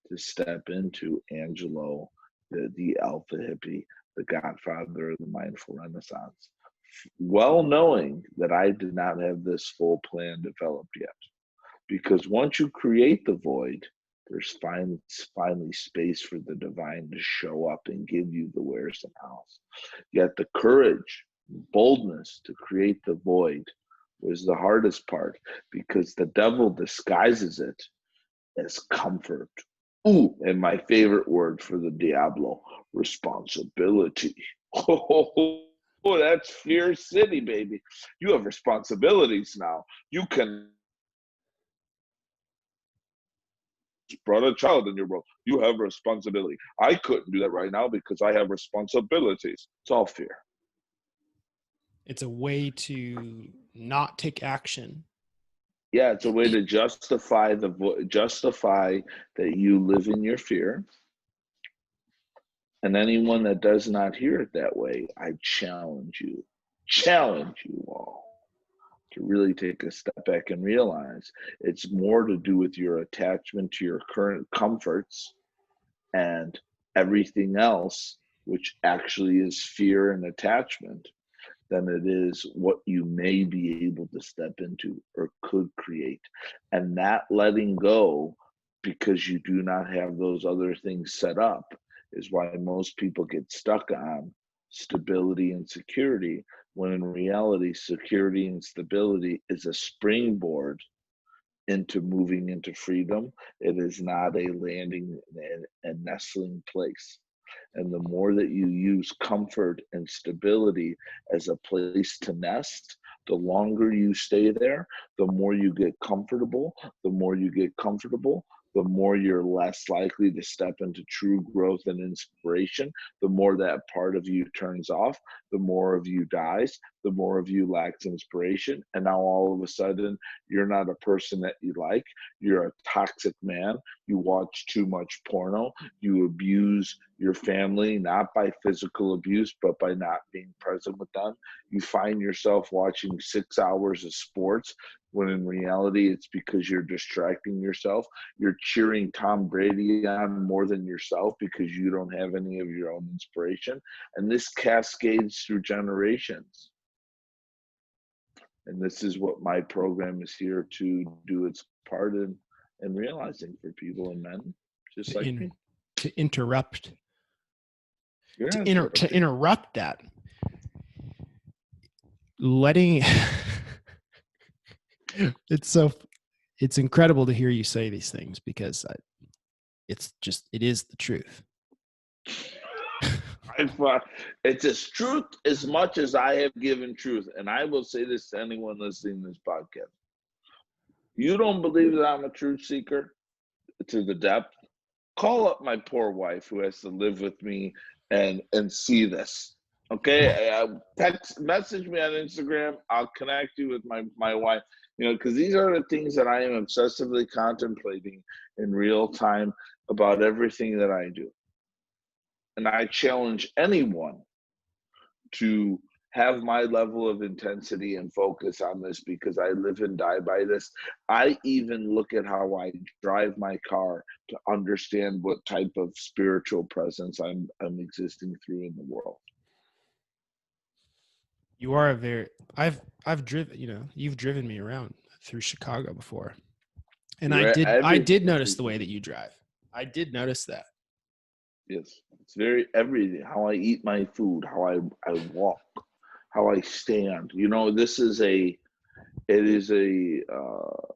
B: to step into Angelo, the alpha hippie, the godfather of the mindful renaissance, well knowing that I did not have this full plan developed yet. Because once you create the void, there's finally space for the divine to show up and give you the where's and hows. Yet the courage, boldness to create the void was the hardest part because the devil disguises it as comfort. Ooh, and my favorite word for the Diablo, responsibility. Oh, that's Fear City, baby. You have responsibilities now. You can brought a child in your world. You have responsibility. I couldn't do that right now because I have responsibilities. It's all fear.
A: It's a way to not take action.
B: Yeah, it's a way to justify justify that you live in your fear. And anyone that does not hear it that way, I challenge you all to really take a step back and realize it's more to do with your attachment to your current comforts and everything else, which actually is fear and attachment, than it is what you may be able to step into or could create. And that letting go, because you do not have those other things set up, is why most people get stuck on stability and security, when in reality, security and stability is a springboard into moving into freedom. It is not a landing and nestling place. And the more that you use comfort and stability as a place to nest, the longer you stay there, the more you get comfortable, the more you get comfortable, the more you're less likely to step into true growth and inspiration, the more that part of you turns off, the more of you dies, the more of you lacks inspiration. And now all of a sudden, you're not a person that you like. You're a toxic man. You watch too much porno. You abuse your family, not by physical abuse, but by not being present with them. You find yourself watching 6 hours of sports when in reality it's because you're distracting yourself. You're cheering Tom Brady on more than yourself because you don't have any of your own inspiration. And this cascades through generations. And this is what my program is here to do its part in realizing for people and men just like me.
A: To interrupt.
B: You're
A: To interrupt that. Letting it's incredible to hear you say these things because it is the truth.
B: It's as truth as much as I have given truth. And I will say this to anyone listening to this podcast. You don't believe that I'm a truth seeker to the depth? Call up my poor wife who has to live with me and see this. Okay, message me on Instagram. I'll connect you with my wife. Because these are the things that I am obsessively contemplating in real time about everything that I do. And I challenge anyone to have my level of intensity and focus on this because I live and die by this. I even look at how I drive my car to understand what type of spiritual presence I'm existing through in the world.
A: You are I've driven, you've driven me around through Chicago before. And I did notice the way that you drive. I did notice that.
B: Yes, it's very everything. How I eat my food, how I walk, how I stand. This is It is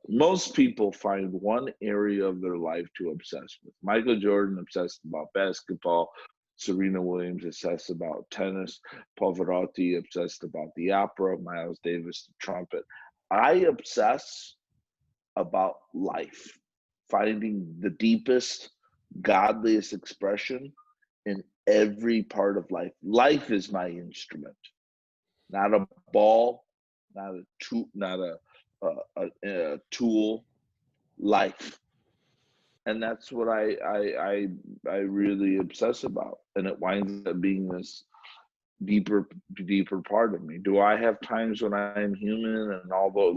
B: most people find one area of their life to obsess with. Michael Jordan obsessed about basketball. Serena Williams obsessed about tennis. Pavarotti obsessed about the opera. Miles Davis, the trumpet. I obsess about life, finding the deepest, godliest expression in every part of life. Life is my instrument, not a ball, not a tool. Life, and that's what I really obsess about, and it winds up being this deeper deeper part of me. Do I have times when I'm human and although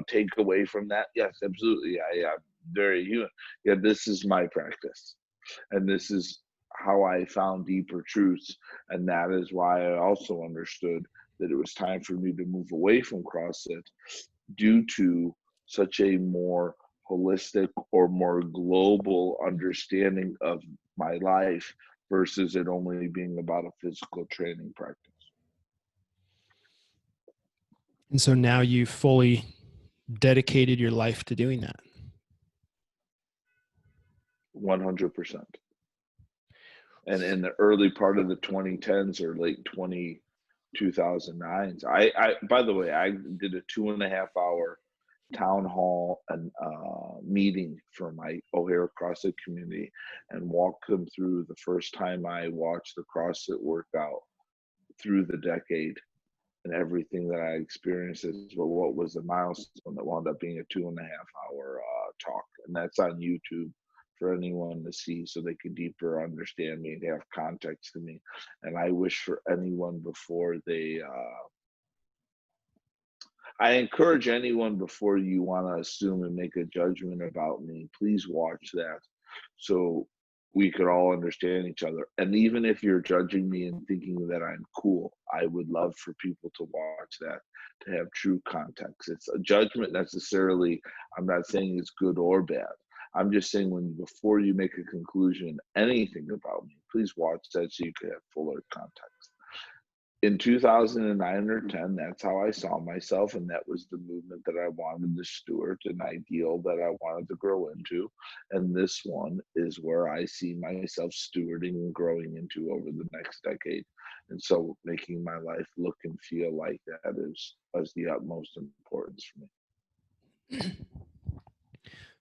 B: take away from that? Yes, absolutely. I'm very human. Yeah, this is my practice, and this is how I found deeper truths, and that is why I also understood that it was time for me to move away from CrossFit due to such a more holistic or more global understanding of my life versus it only being about a physical training practice.
A: And so now you fully dedicated your life to doing that.
B: 100%. And in the early part of the 2010s or late 2009s, I by the way, I did a 2.5 hour town hall and meeting for my O'Hare CrossFit community and walked them through the first time I watched the CrossFit workout through the decade and everything that I experienced as well. What was the milestone that wound up being a 2.5 hour talk, and that's on YouTube for anyone to see, so they can deeper understand me and have context to me. And I wish for anyone before they I encourage anyone before you want to assume and make a judgment about me, please watch that so we could all understand each other. And even if you're judging me and thinking that I'm cool, I would love for people to watch that to have true context. It's a judgment necessarily. I'm not saying it's good or bad. I'm just saying before you make a conclusion, anything about me, please watch that so you can have fuller context. In 2009 or 10, that's how I saw myself, and that was the movement that I wanted to steward, an ideal that I wanted to grow into. And this one is where I see myself stewarding and growing into over the next decade. And so making my life look and feel like that is the utmost importance for me.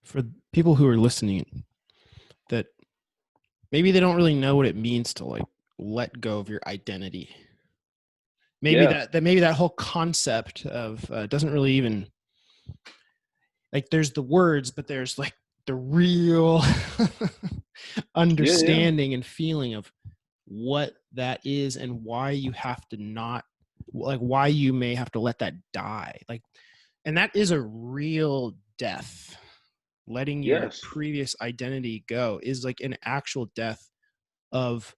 A: For people who are listening, that maybe they don't really know what it means to like let go of your identity. Maybe
B: Yeah,
A: maybe that whole concept of doesn't really even, like, there's the words, but there's like the real
B: yeah, yeah,
A: understanding and feeling of what that is and why you have to not, like, why you may have to let that die. Like, and that is a real death. Letting your
B: yes,
A: previous identity go is like an actual death of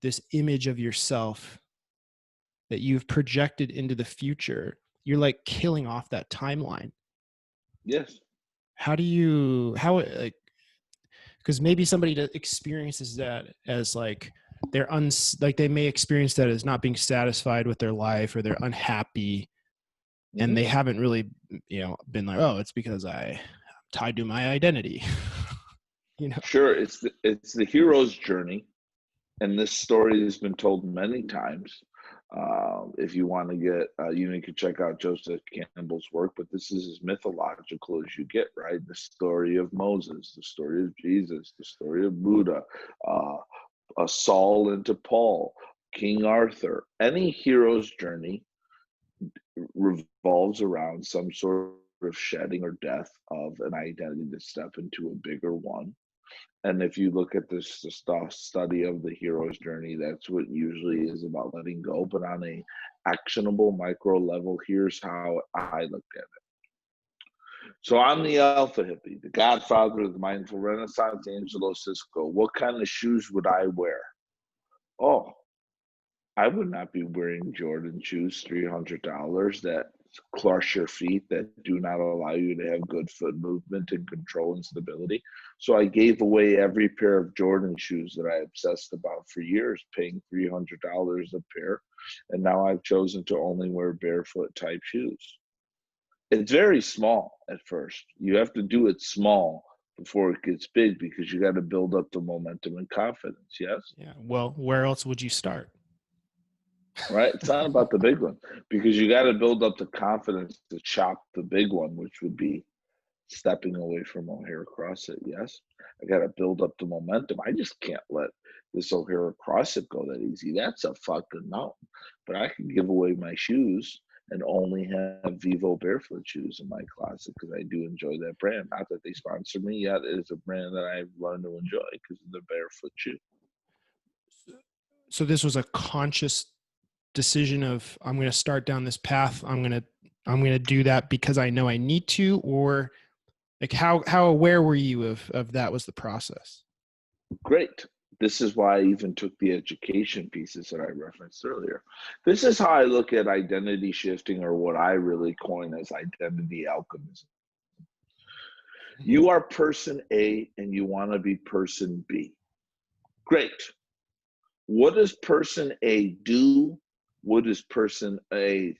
A: this image of yourself that you've projected into the future. You're like killing off that timeline.
B: yes,
A: How do you, how, like, because maybe somebody that experiences that as like they're like they may experience that as not being satisfied with their life, or they're unhappy, and
B: hmm
A: they haven't really, been like, oh, it's because I'm tied to my identity. you know
B: sure. It's the hero's journey, and this story has been told many times. If you want to get, you can check out Joseph Campbell's work, but this is as mythological as you get, right? The story of Moses, the story of Jesus, the story of Buddha, uh, Saul into Paul, King Arthur. Any hero's journey revolves around some sort of shedding or death of an identity to step into a bigger one. And if you look at this study of the hero's journey, that's what usually is about letting go. But on a actionable micro level, here's how I looked at it. So I'm the alpha hippie, the godfather of the mindful renaissance, Angelo Sisco. What kind of shoes would I wear? Oh, I would not be wearing Jordan shoes, $300 that crush your feet, that do not allow you to have good foot movement and control and stability. So I gave away every pair of Jordan shoes that I obsessed about for years, paying $300 a pair. And now I've chosen to only wear barefoot type shoes. It's very small at first. You have to do it small before it gets big because you got to build up the momentum and confidence. Yes.
A: Yeah. Well, where else would you start?
B: Right. It's not about the big one because you got to build up the confidence to chop the big one, which would be stepping away from O'Hare CrossFit. Yes. I got to build up the momentum. I just can't let this O'Hare CrossFit go that easy. That's a fucking mountain. But I can give away my shoes and only have Vivo barefoot shoes in my closet because I do enjoy that brand. Not that they sponsor me yet. It is a brand that I've learned to enjoy because of the barefoot shoe.
A: So this was a conscious decision of, I'm going to start down this path. I'm going to do that because I know I need to, or like how aware were you of that was the process?
B: Great. This is why I even took the education pieces that I referenced earlier. This is how I look at identity shifting, or what I really coin as identity alchemism. You are person A and you want to be person B. Great. What does person A do? What does person A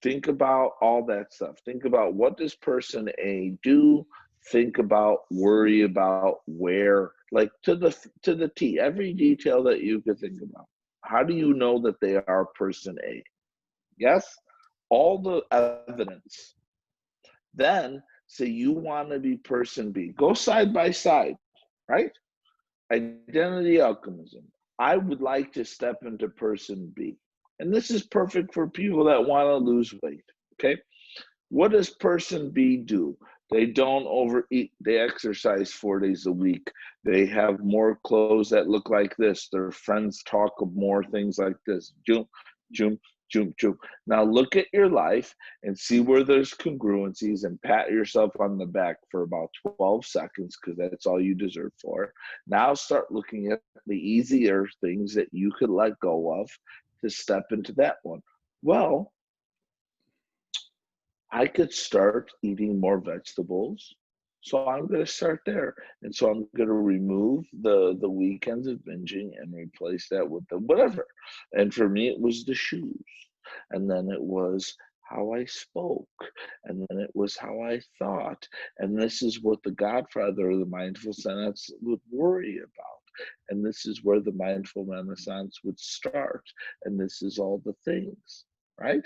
B: think about? All that stuff. Think about what does person A do? Think about, worry about, where, like to the T, every detail that you could think about. How do you know that they are person A? Yes? All the evidence. Then say you want to be person B. Go side by side, right? Identity alchemism. I would like to step into person B. And this is perfect for people that want to lose weight. Okay. What does person B do? They don't overeat. They exercise 4 days a week. They have more clothes that look like this. Their friends talk of more things like this. Jump, jump, jump, jump. Now look at your life and see where there's congruencies and pat yourself on the back for about 12 seconds because that's all you deserve for. Now start looking at the easier things that you could let go of to step into that one. Well, I could start eating more vegetables. So I'm going to start there. And so I'm going to remove the weekends of binging and replace that with the whatever. And for me, it was the shoes. And then it was how I spoke. And then it was how I thought. And this is what the godfather of the mindful sentence would worry about. And this is where the mindful renaissance would start. And this is all the things, right?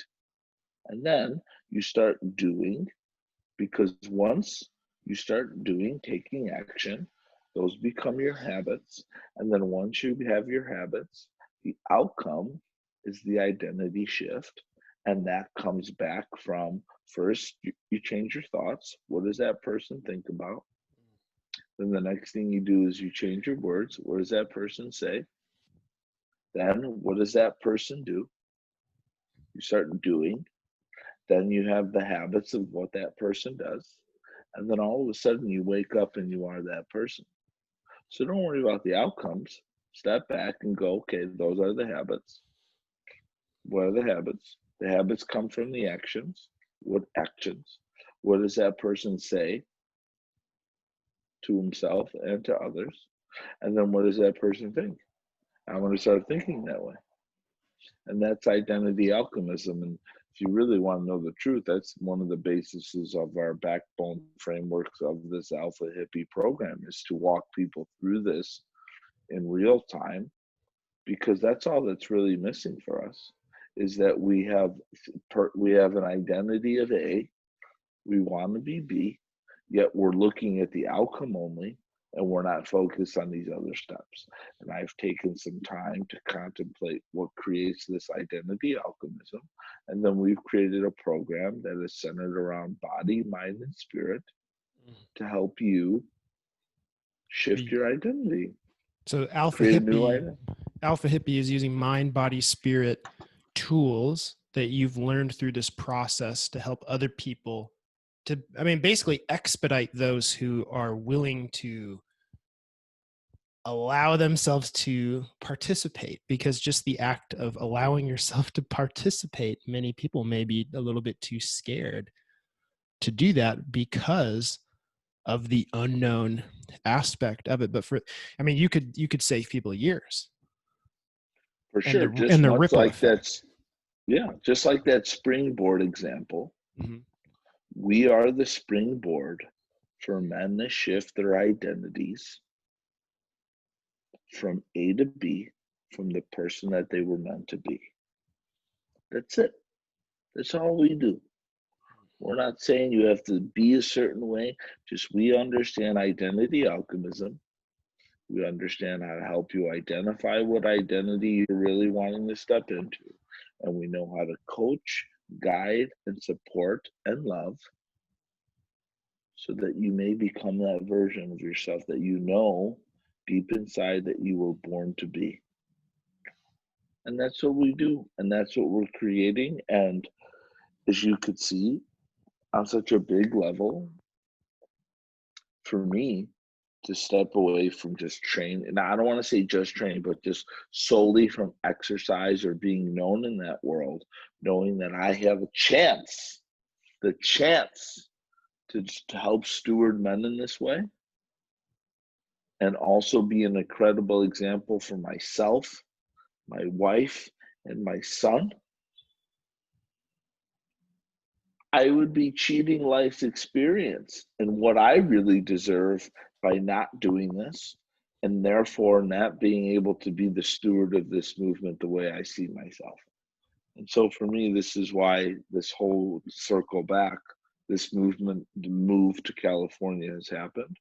B: And then you start doing, because once you start doing, taking action, those become your habits. And then once you have your habits, the outcome is the identity shift. And that comes back from first, you change your thoughts. What does that person think about? Then the next thing you do is you change your words. What does that person say? Then what does that person do? You start doing. Then you have the habits of what that person does. And then all of a sudden you wake up and you are that person. So don't worry about the outcomes. Step back and go, okay, those are the habits. What are the habits? The habits come from the actions. What actions? What does that person say to himself and to others? And then what does that person think? I'm going to start thinking that way. And that's identity alchemism. And if you really want to know the truth, that's one of the bases of our backbone frameworks of this Alpha Hippie program, is to walk people through this in real time, because that's all that's really missing for us, is that we have an identity of A, we want to be B, yet we're looking at the outcome only, and we're not focused on these other steps. And I've taken some time to contemplate what creates this identity alchemism. And then we've created a program that is centered around body, mind, and spirit to help you shift your identity.
A: So
B: Create a new identity.
A: Alpha Hippie is using mind, body, spirit tools that you've learned through this process to help other people to, I mean, basically expedite those who are willing to allow themselves to participate, because just the act of allowing yourself to participate, many people may be a little bit too scared to do that because of the unknown aspect of it. But I mean, you could save people years.
B: For
A: And
B: sure.
A: and
B: Just
A: the
B: much
A: ripple
B: like
A: effect.
B: just like that springboard example.
A: Mm-hmm.
B: We are the springboard for men to shift their identities from A to B, from the person that they were meant to be. That's it. That's all we do. We're not saying you have to be a certain way, just we understand identity alchemism. We understand how to help you identify what identity you're really wanting to step into. And we know how to coach, guide, and support and love so that you may become that version of yourself that you know deep inside that you were born to be. And that's what we do. And that's what we're creating. And as you could see, on such a big level, for me, to step away from just training. Now, I don't want to say just training, but just solely from exercise or being known in that world, knowing that I have a chance, the chance to help steward men in this way, and also be an incredible example for myself, my wife, and my son. I would be cheating life's experience and what I really deserve by not doing this, and therefore not being able to be the steward of this movement the way I see myself. And so for me, this is why this whole circle back, this movement, the move to California has happened,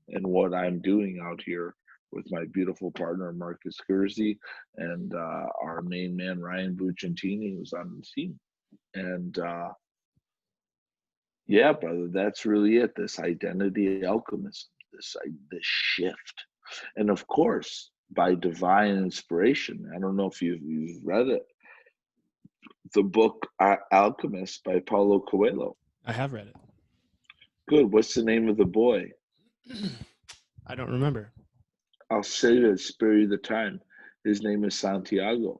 B: and what I'm doing out here with my beautiful partner, Marcus Gursey, and our main man, Ryan Bucentini, who's on the team. And yeah, brother, that's really it. This identity alchemism, this shift, and of course, by divine inspiration. I don't know if you've read it, the book Alchemist by Paulo Coelho.
A: I have read it.
B: Good. What's the name of the boy?
A: I don't remember.
B: I'll say it. Spare you the time. His name is Santiago.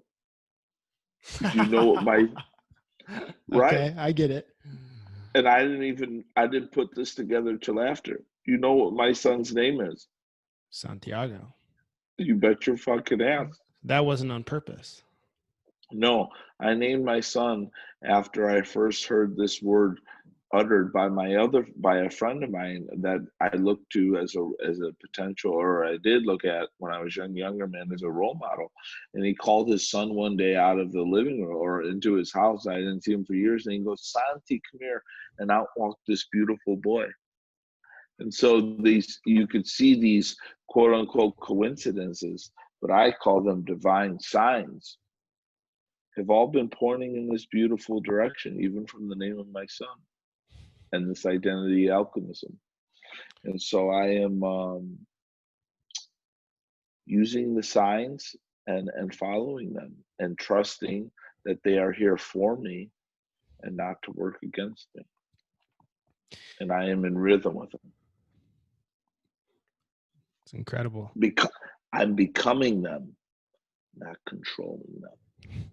B: You know what my right?
A: Okay, I get it.
B: And I didn't put this together till after. You know what my son's name is?
A: Santiago.
B: You bet your fucking ass.
A: That wasn't on purpose.
B: No, I named my son after I first heard this word uttered by a friend of mine that I looked to as a potential, or I did look at when I was younger man as a role model. And he called his son one day out of the living room or into his house. I didn't see him for years, and he goes, "Santi, come here," and out walked this beautiful boy. And so you could see these quote unquote coincidences, but I call them divine signs, have all been pointing in this beautiful direction, even from the name of my son and this identity alchemism. And so I am using the signs and following them and trusting that they are here for me and not to work against me. And I am in rhythm with them.
A: It's incredible.
B: Because I'm becoming them, not controlling them.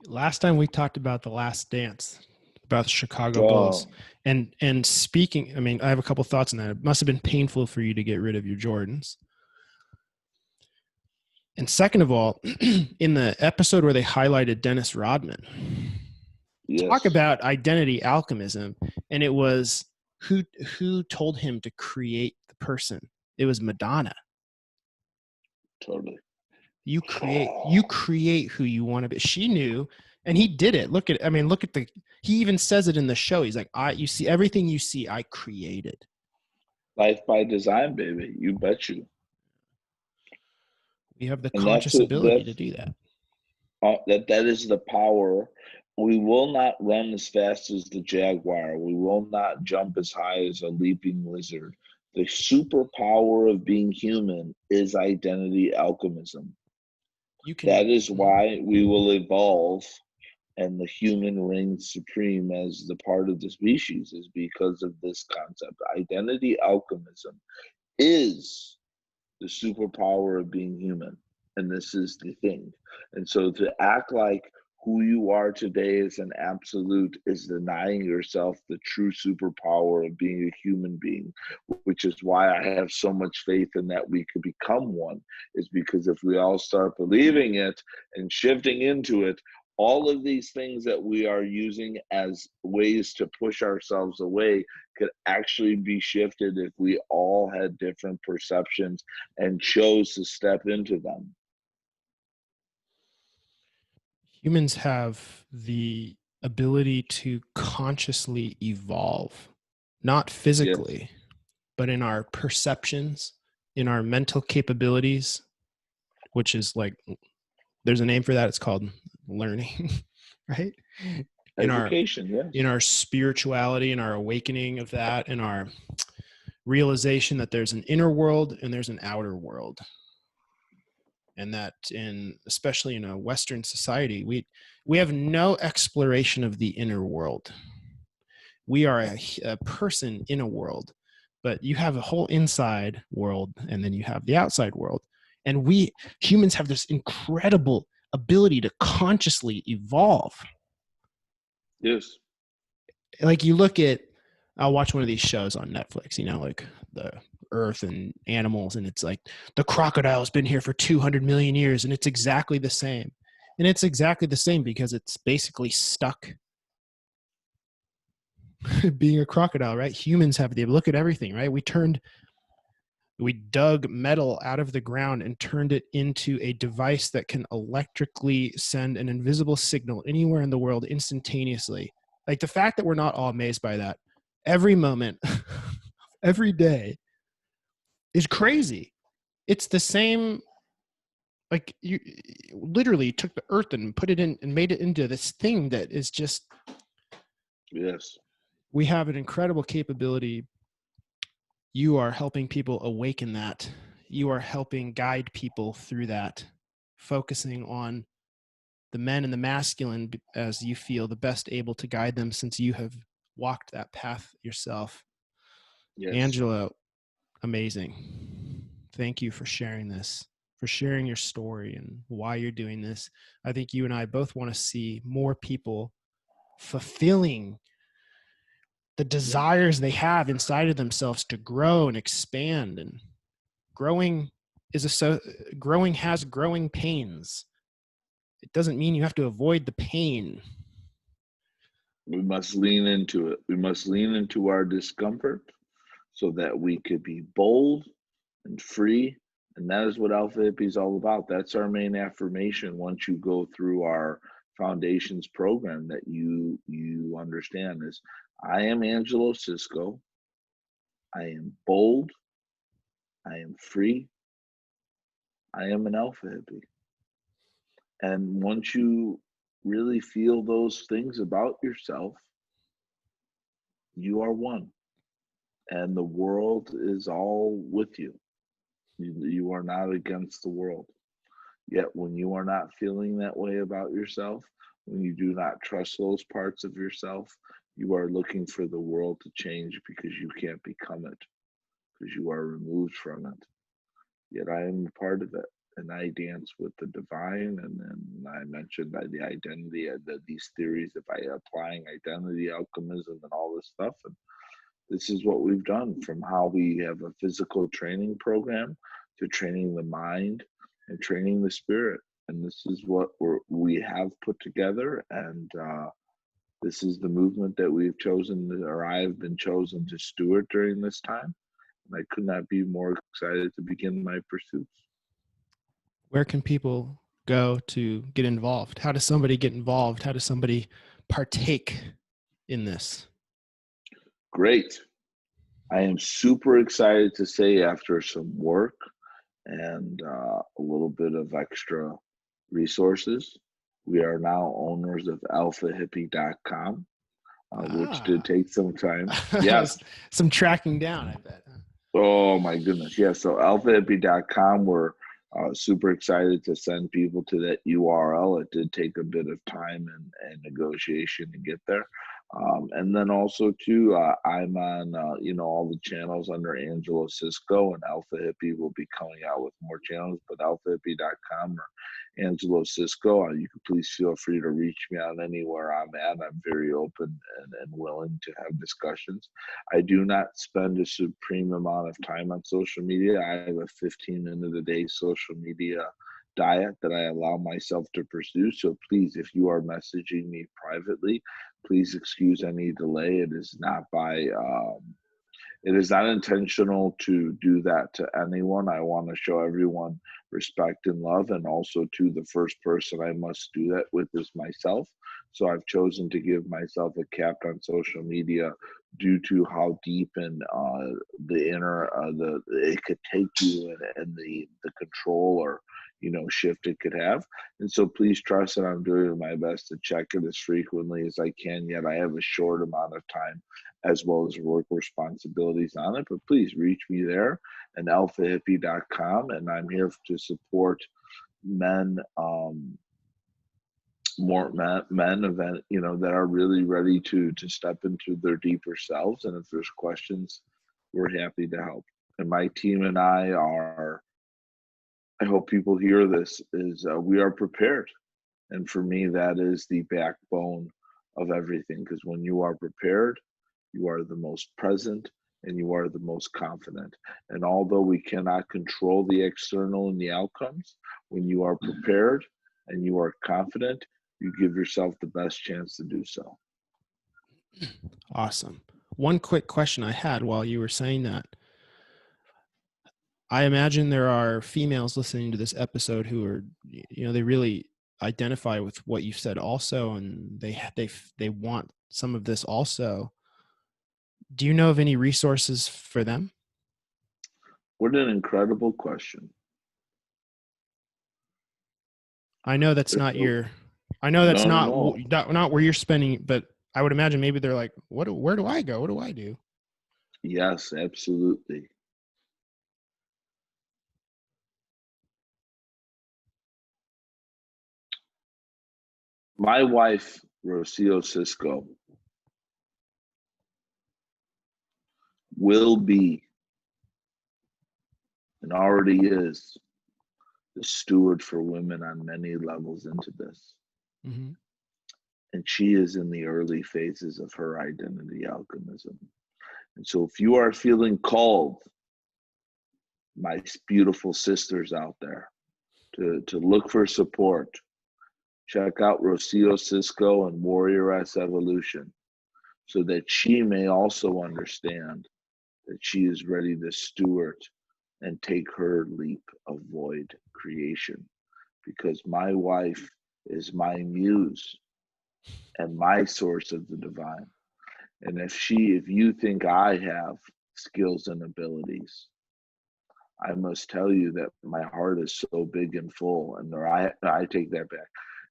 A: Last time we talked about The Last Dance, about the Chicago Bulls. And speaking, I mean, I have a couple thoughts on that. It must have been painful for you to get rid of your Jordans. And second of all, in the episode where they highlighted Dennis Rodman, talk about identity alchemism, and it was who told him to create the person? It was Madonna.
B: Totally.
A: You create who you want to be. She knew, and he did it. Look at he even says it in the show. He's like, you see everything you see, I created.
B: Life by design, baby. You bet you.
A: We have the conscious ability to do that.
B: That is the power. We will not run as fast as the jaguar. We will not jump as high as a leaping lizard. The superpower of being human is identity alchemism. That is why we will evolve and the human reigns supreme as the part of the species, is because of this concept. Identity alchemism is the superpower of being human. And this is the thing. And so to act like who you are today is an absolute is denying yourself the true superpower of being a human being, which is why I have so much faith in that we could become one, is because if we all start believing it and shifting into it, all of these things that we are using as ways to push ourselves away could actually be shifted if we all had different perceptions and chose to step into them.
A: Humans have the ability to consciously evolve, not
B: Yes,
A: physically, but in our perceptions, in our mental capabilities, which is like, there's a name for that. It's called learning, right? In our
B: education,
A: in
B: yes.
A: our spirituality, in our awakening of that, in our realization that there's an inner world and there's an outer world, and that especially in a Western society, we have no exploration of the inner world. We are a person in a world, but you have a whole inside world and then you have the outside world. And we humans have this incredible ability to consciously evolve.
B: Yes.
A: Like you look at, I'll watch one of these shows on Netflix, like the earth and animals, and it's like the crocodile's been here for 200 million years, and it's exactly the same. And it's exactly the same because it's basically stuck being a crocodile, right? Humans have the look at everything, right? We dug metal out of the ground and turned it into a device that can electrically send an invisible signal anywhere in the world instantaneously. Like the fact that we're not all amazed by that every moment, every day is crazy. It's the same, like you literally took the earth and put it in and made it into this thing that is just,
B: Yes.
A: we have an incredible capability. You are helping people awaken that. You are helping guide people through that, focusing on the men and the masculine as you feel the best able to guide them, since you have walked that path yourself.
B: Yes.
A: Angelo, amazing. Thank you for sharing this, for sharing your story and why you're doing this. I think you and I both want to see more people fulfilling the
B: Yeah.
A: desires they have inside of themselves to grow and expand. And growing growing has growing pains. It doesn't mean you have to avoid the pain.
B: We must lean into it. We must lean into our discomfort so that we could be bold and free. And that is what Alpha Hippie is all about. That's our main affirmation once you go through our foundations program, that you understand is, I am Angelo Sisco. I am bold. I am free. I am an Alpha Hippie. And once you really feel those things about yourself, you are one. And the world is all with you. You are not against the world. Yet when you are not feeling that way about yourself, when you do not trust those parts of yourself, you are looking for the world to change because you can't become it, because you are removed from it. Yet I am a part of it. And I dance with the divine. And then I mentioned that the identity, these theories of applying identity, alchemism, and all this stuff. And this is what we've done, from how we have a physical training program to training the mind and training the spirit. And this is what we have put together. And this is the movement that we've chosen, or I've been chosen to steward during this time. And I could not be more excited to begin my pursuits.
A: Where can people go to get involved? How does somebody get involved? How does somebody partake in this?
B: Great. I am super excited to say, after some work and a little bit of extra resources, we are now owners of alphahippie.com, which did
A: Ah,
B: take some time. Yes.
A: some tracking down, I bet.
B: Oh my goodness. Yeah. So alphahippie.com, we're super excited to send people to that URL. It did take a bit of time and negotiation to get there. And then also too, I'm on, all the channels under Angelo Sisco, and Alpha Hippie will be coming out with more channels, but alphahippie.com or Angelo Sisco, you can please feel free to reach me out anywhere I'm at. I'm very open and willing to have discussions. I do not spend a supreme amount of time on social media. I have a 15-minute a day social media diet that I allow myself to pursue. So please, if you are messaging me privately, please excuse any delay. It is not intentional to do that to anyone. I want to show everyone respect and love, and also to the first person I must do that with is myself. So I've chosen to give myself a cap on social media due to how deep and the inner the it could take you, and the control or shift it could have. And so please trust that I'm doing my best to check it as frequently as I can. Yet I have a short amount of time as well as work responsibilities on it. But please reach me there at alphahippie.com, and I'm here to support men, more men event, that are really ready to step into their deeper selves. And if there's questions, we're happy to help. And my team and I hope people hear this, is we are prepared. And for me, that is the backbone of everything, because when you are prepared, you are the most present and you are the most confident. And although we cannot control the external and the outcomes, when you are prepared and you are confident, you give yourself the best chance to do so.
A: Awesome. One quick question I had while you were saying that. I imagine there are females listening to this episode who are, they really identify with what you said also, and they want some of this also. Do you know of any resources for them?
B: What an incredible question.
A: I know that's not your, I know that's not where you're spending, but I would imagine maybe they're like, where do I go? What do I do?
B: Yes, absolutely. My wife, Rocio Sisco, will be, and already is, the steward for women on many levels into this.
A: Mm-hmm.
B: And she is in the early phases of her identity alchemism. And so if you are feeling called, my beautiful sisters out there, to look for support, check out Rocio Sisco and Warrior S Evolution, so that she may also understand that she is ready to steward and take her leap of void creation. Because my wife is my muse and my source of the divine. And if you think I have skills and abilities, I must tell you that my heart is so big and full. And I take that back.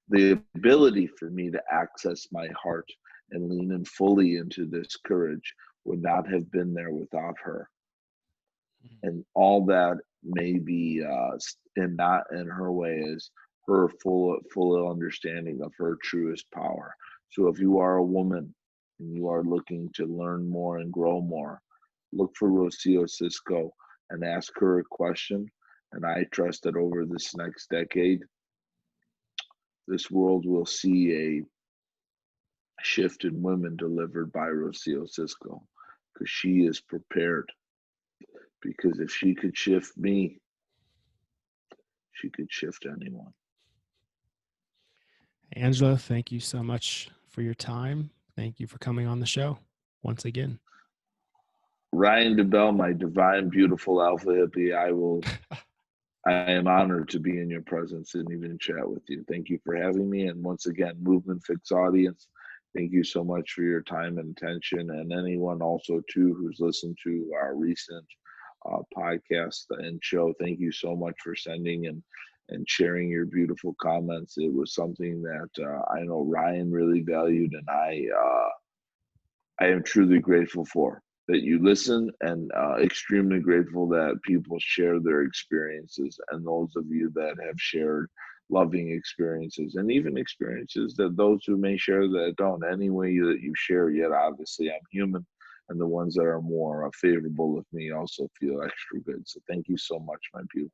B: The ability for me to access my heart and lean in fully into this courage would not have been there without her. And all that may be and not in her way is her full understanding of her truest power. So if you are a woman and you are looking to learn more and grow more, look for Rocio Sisco and ask her a question. And I trust that over this next decade, this world will see a shift in women delivered by Rocio Sisco, because she is prepared. Because if she could shift me, she could shift anyone.
A: Angelo, thank you so much for your time. Thank you for coming on the show once again.
B: Ryan DeBell, my divine, beautiful alpha hippie, I am honored to be in your presence and even chat with you. Thank you for having me. And once again, Movement Fix audience, thank you so much for your time and attention. And anyone also too who's listened to our recent podcast and show, thank you so much for sending and sharing your beautiful comments. It was something that I know Ryan really valued, and I am truly grateful for that you listen, and extremely grateful that people share their experiences, and those of you that have shared loving experiences, and even experiences that those who may share that don't. Any way that you share, yet obviously I'm human, and the ones that are more favorable with me also feel extra good. So thank you so much, my beautiful.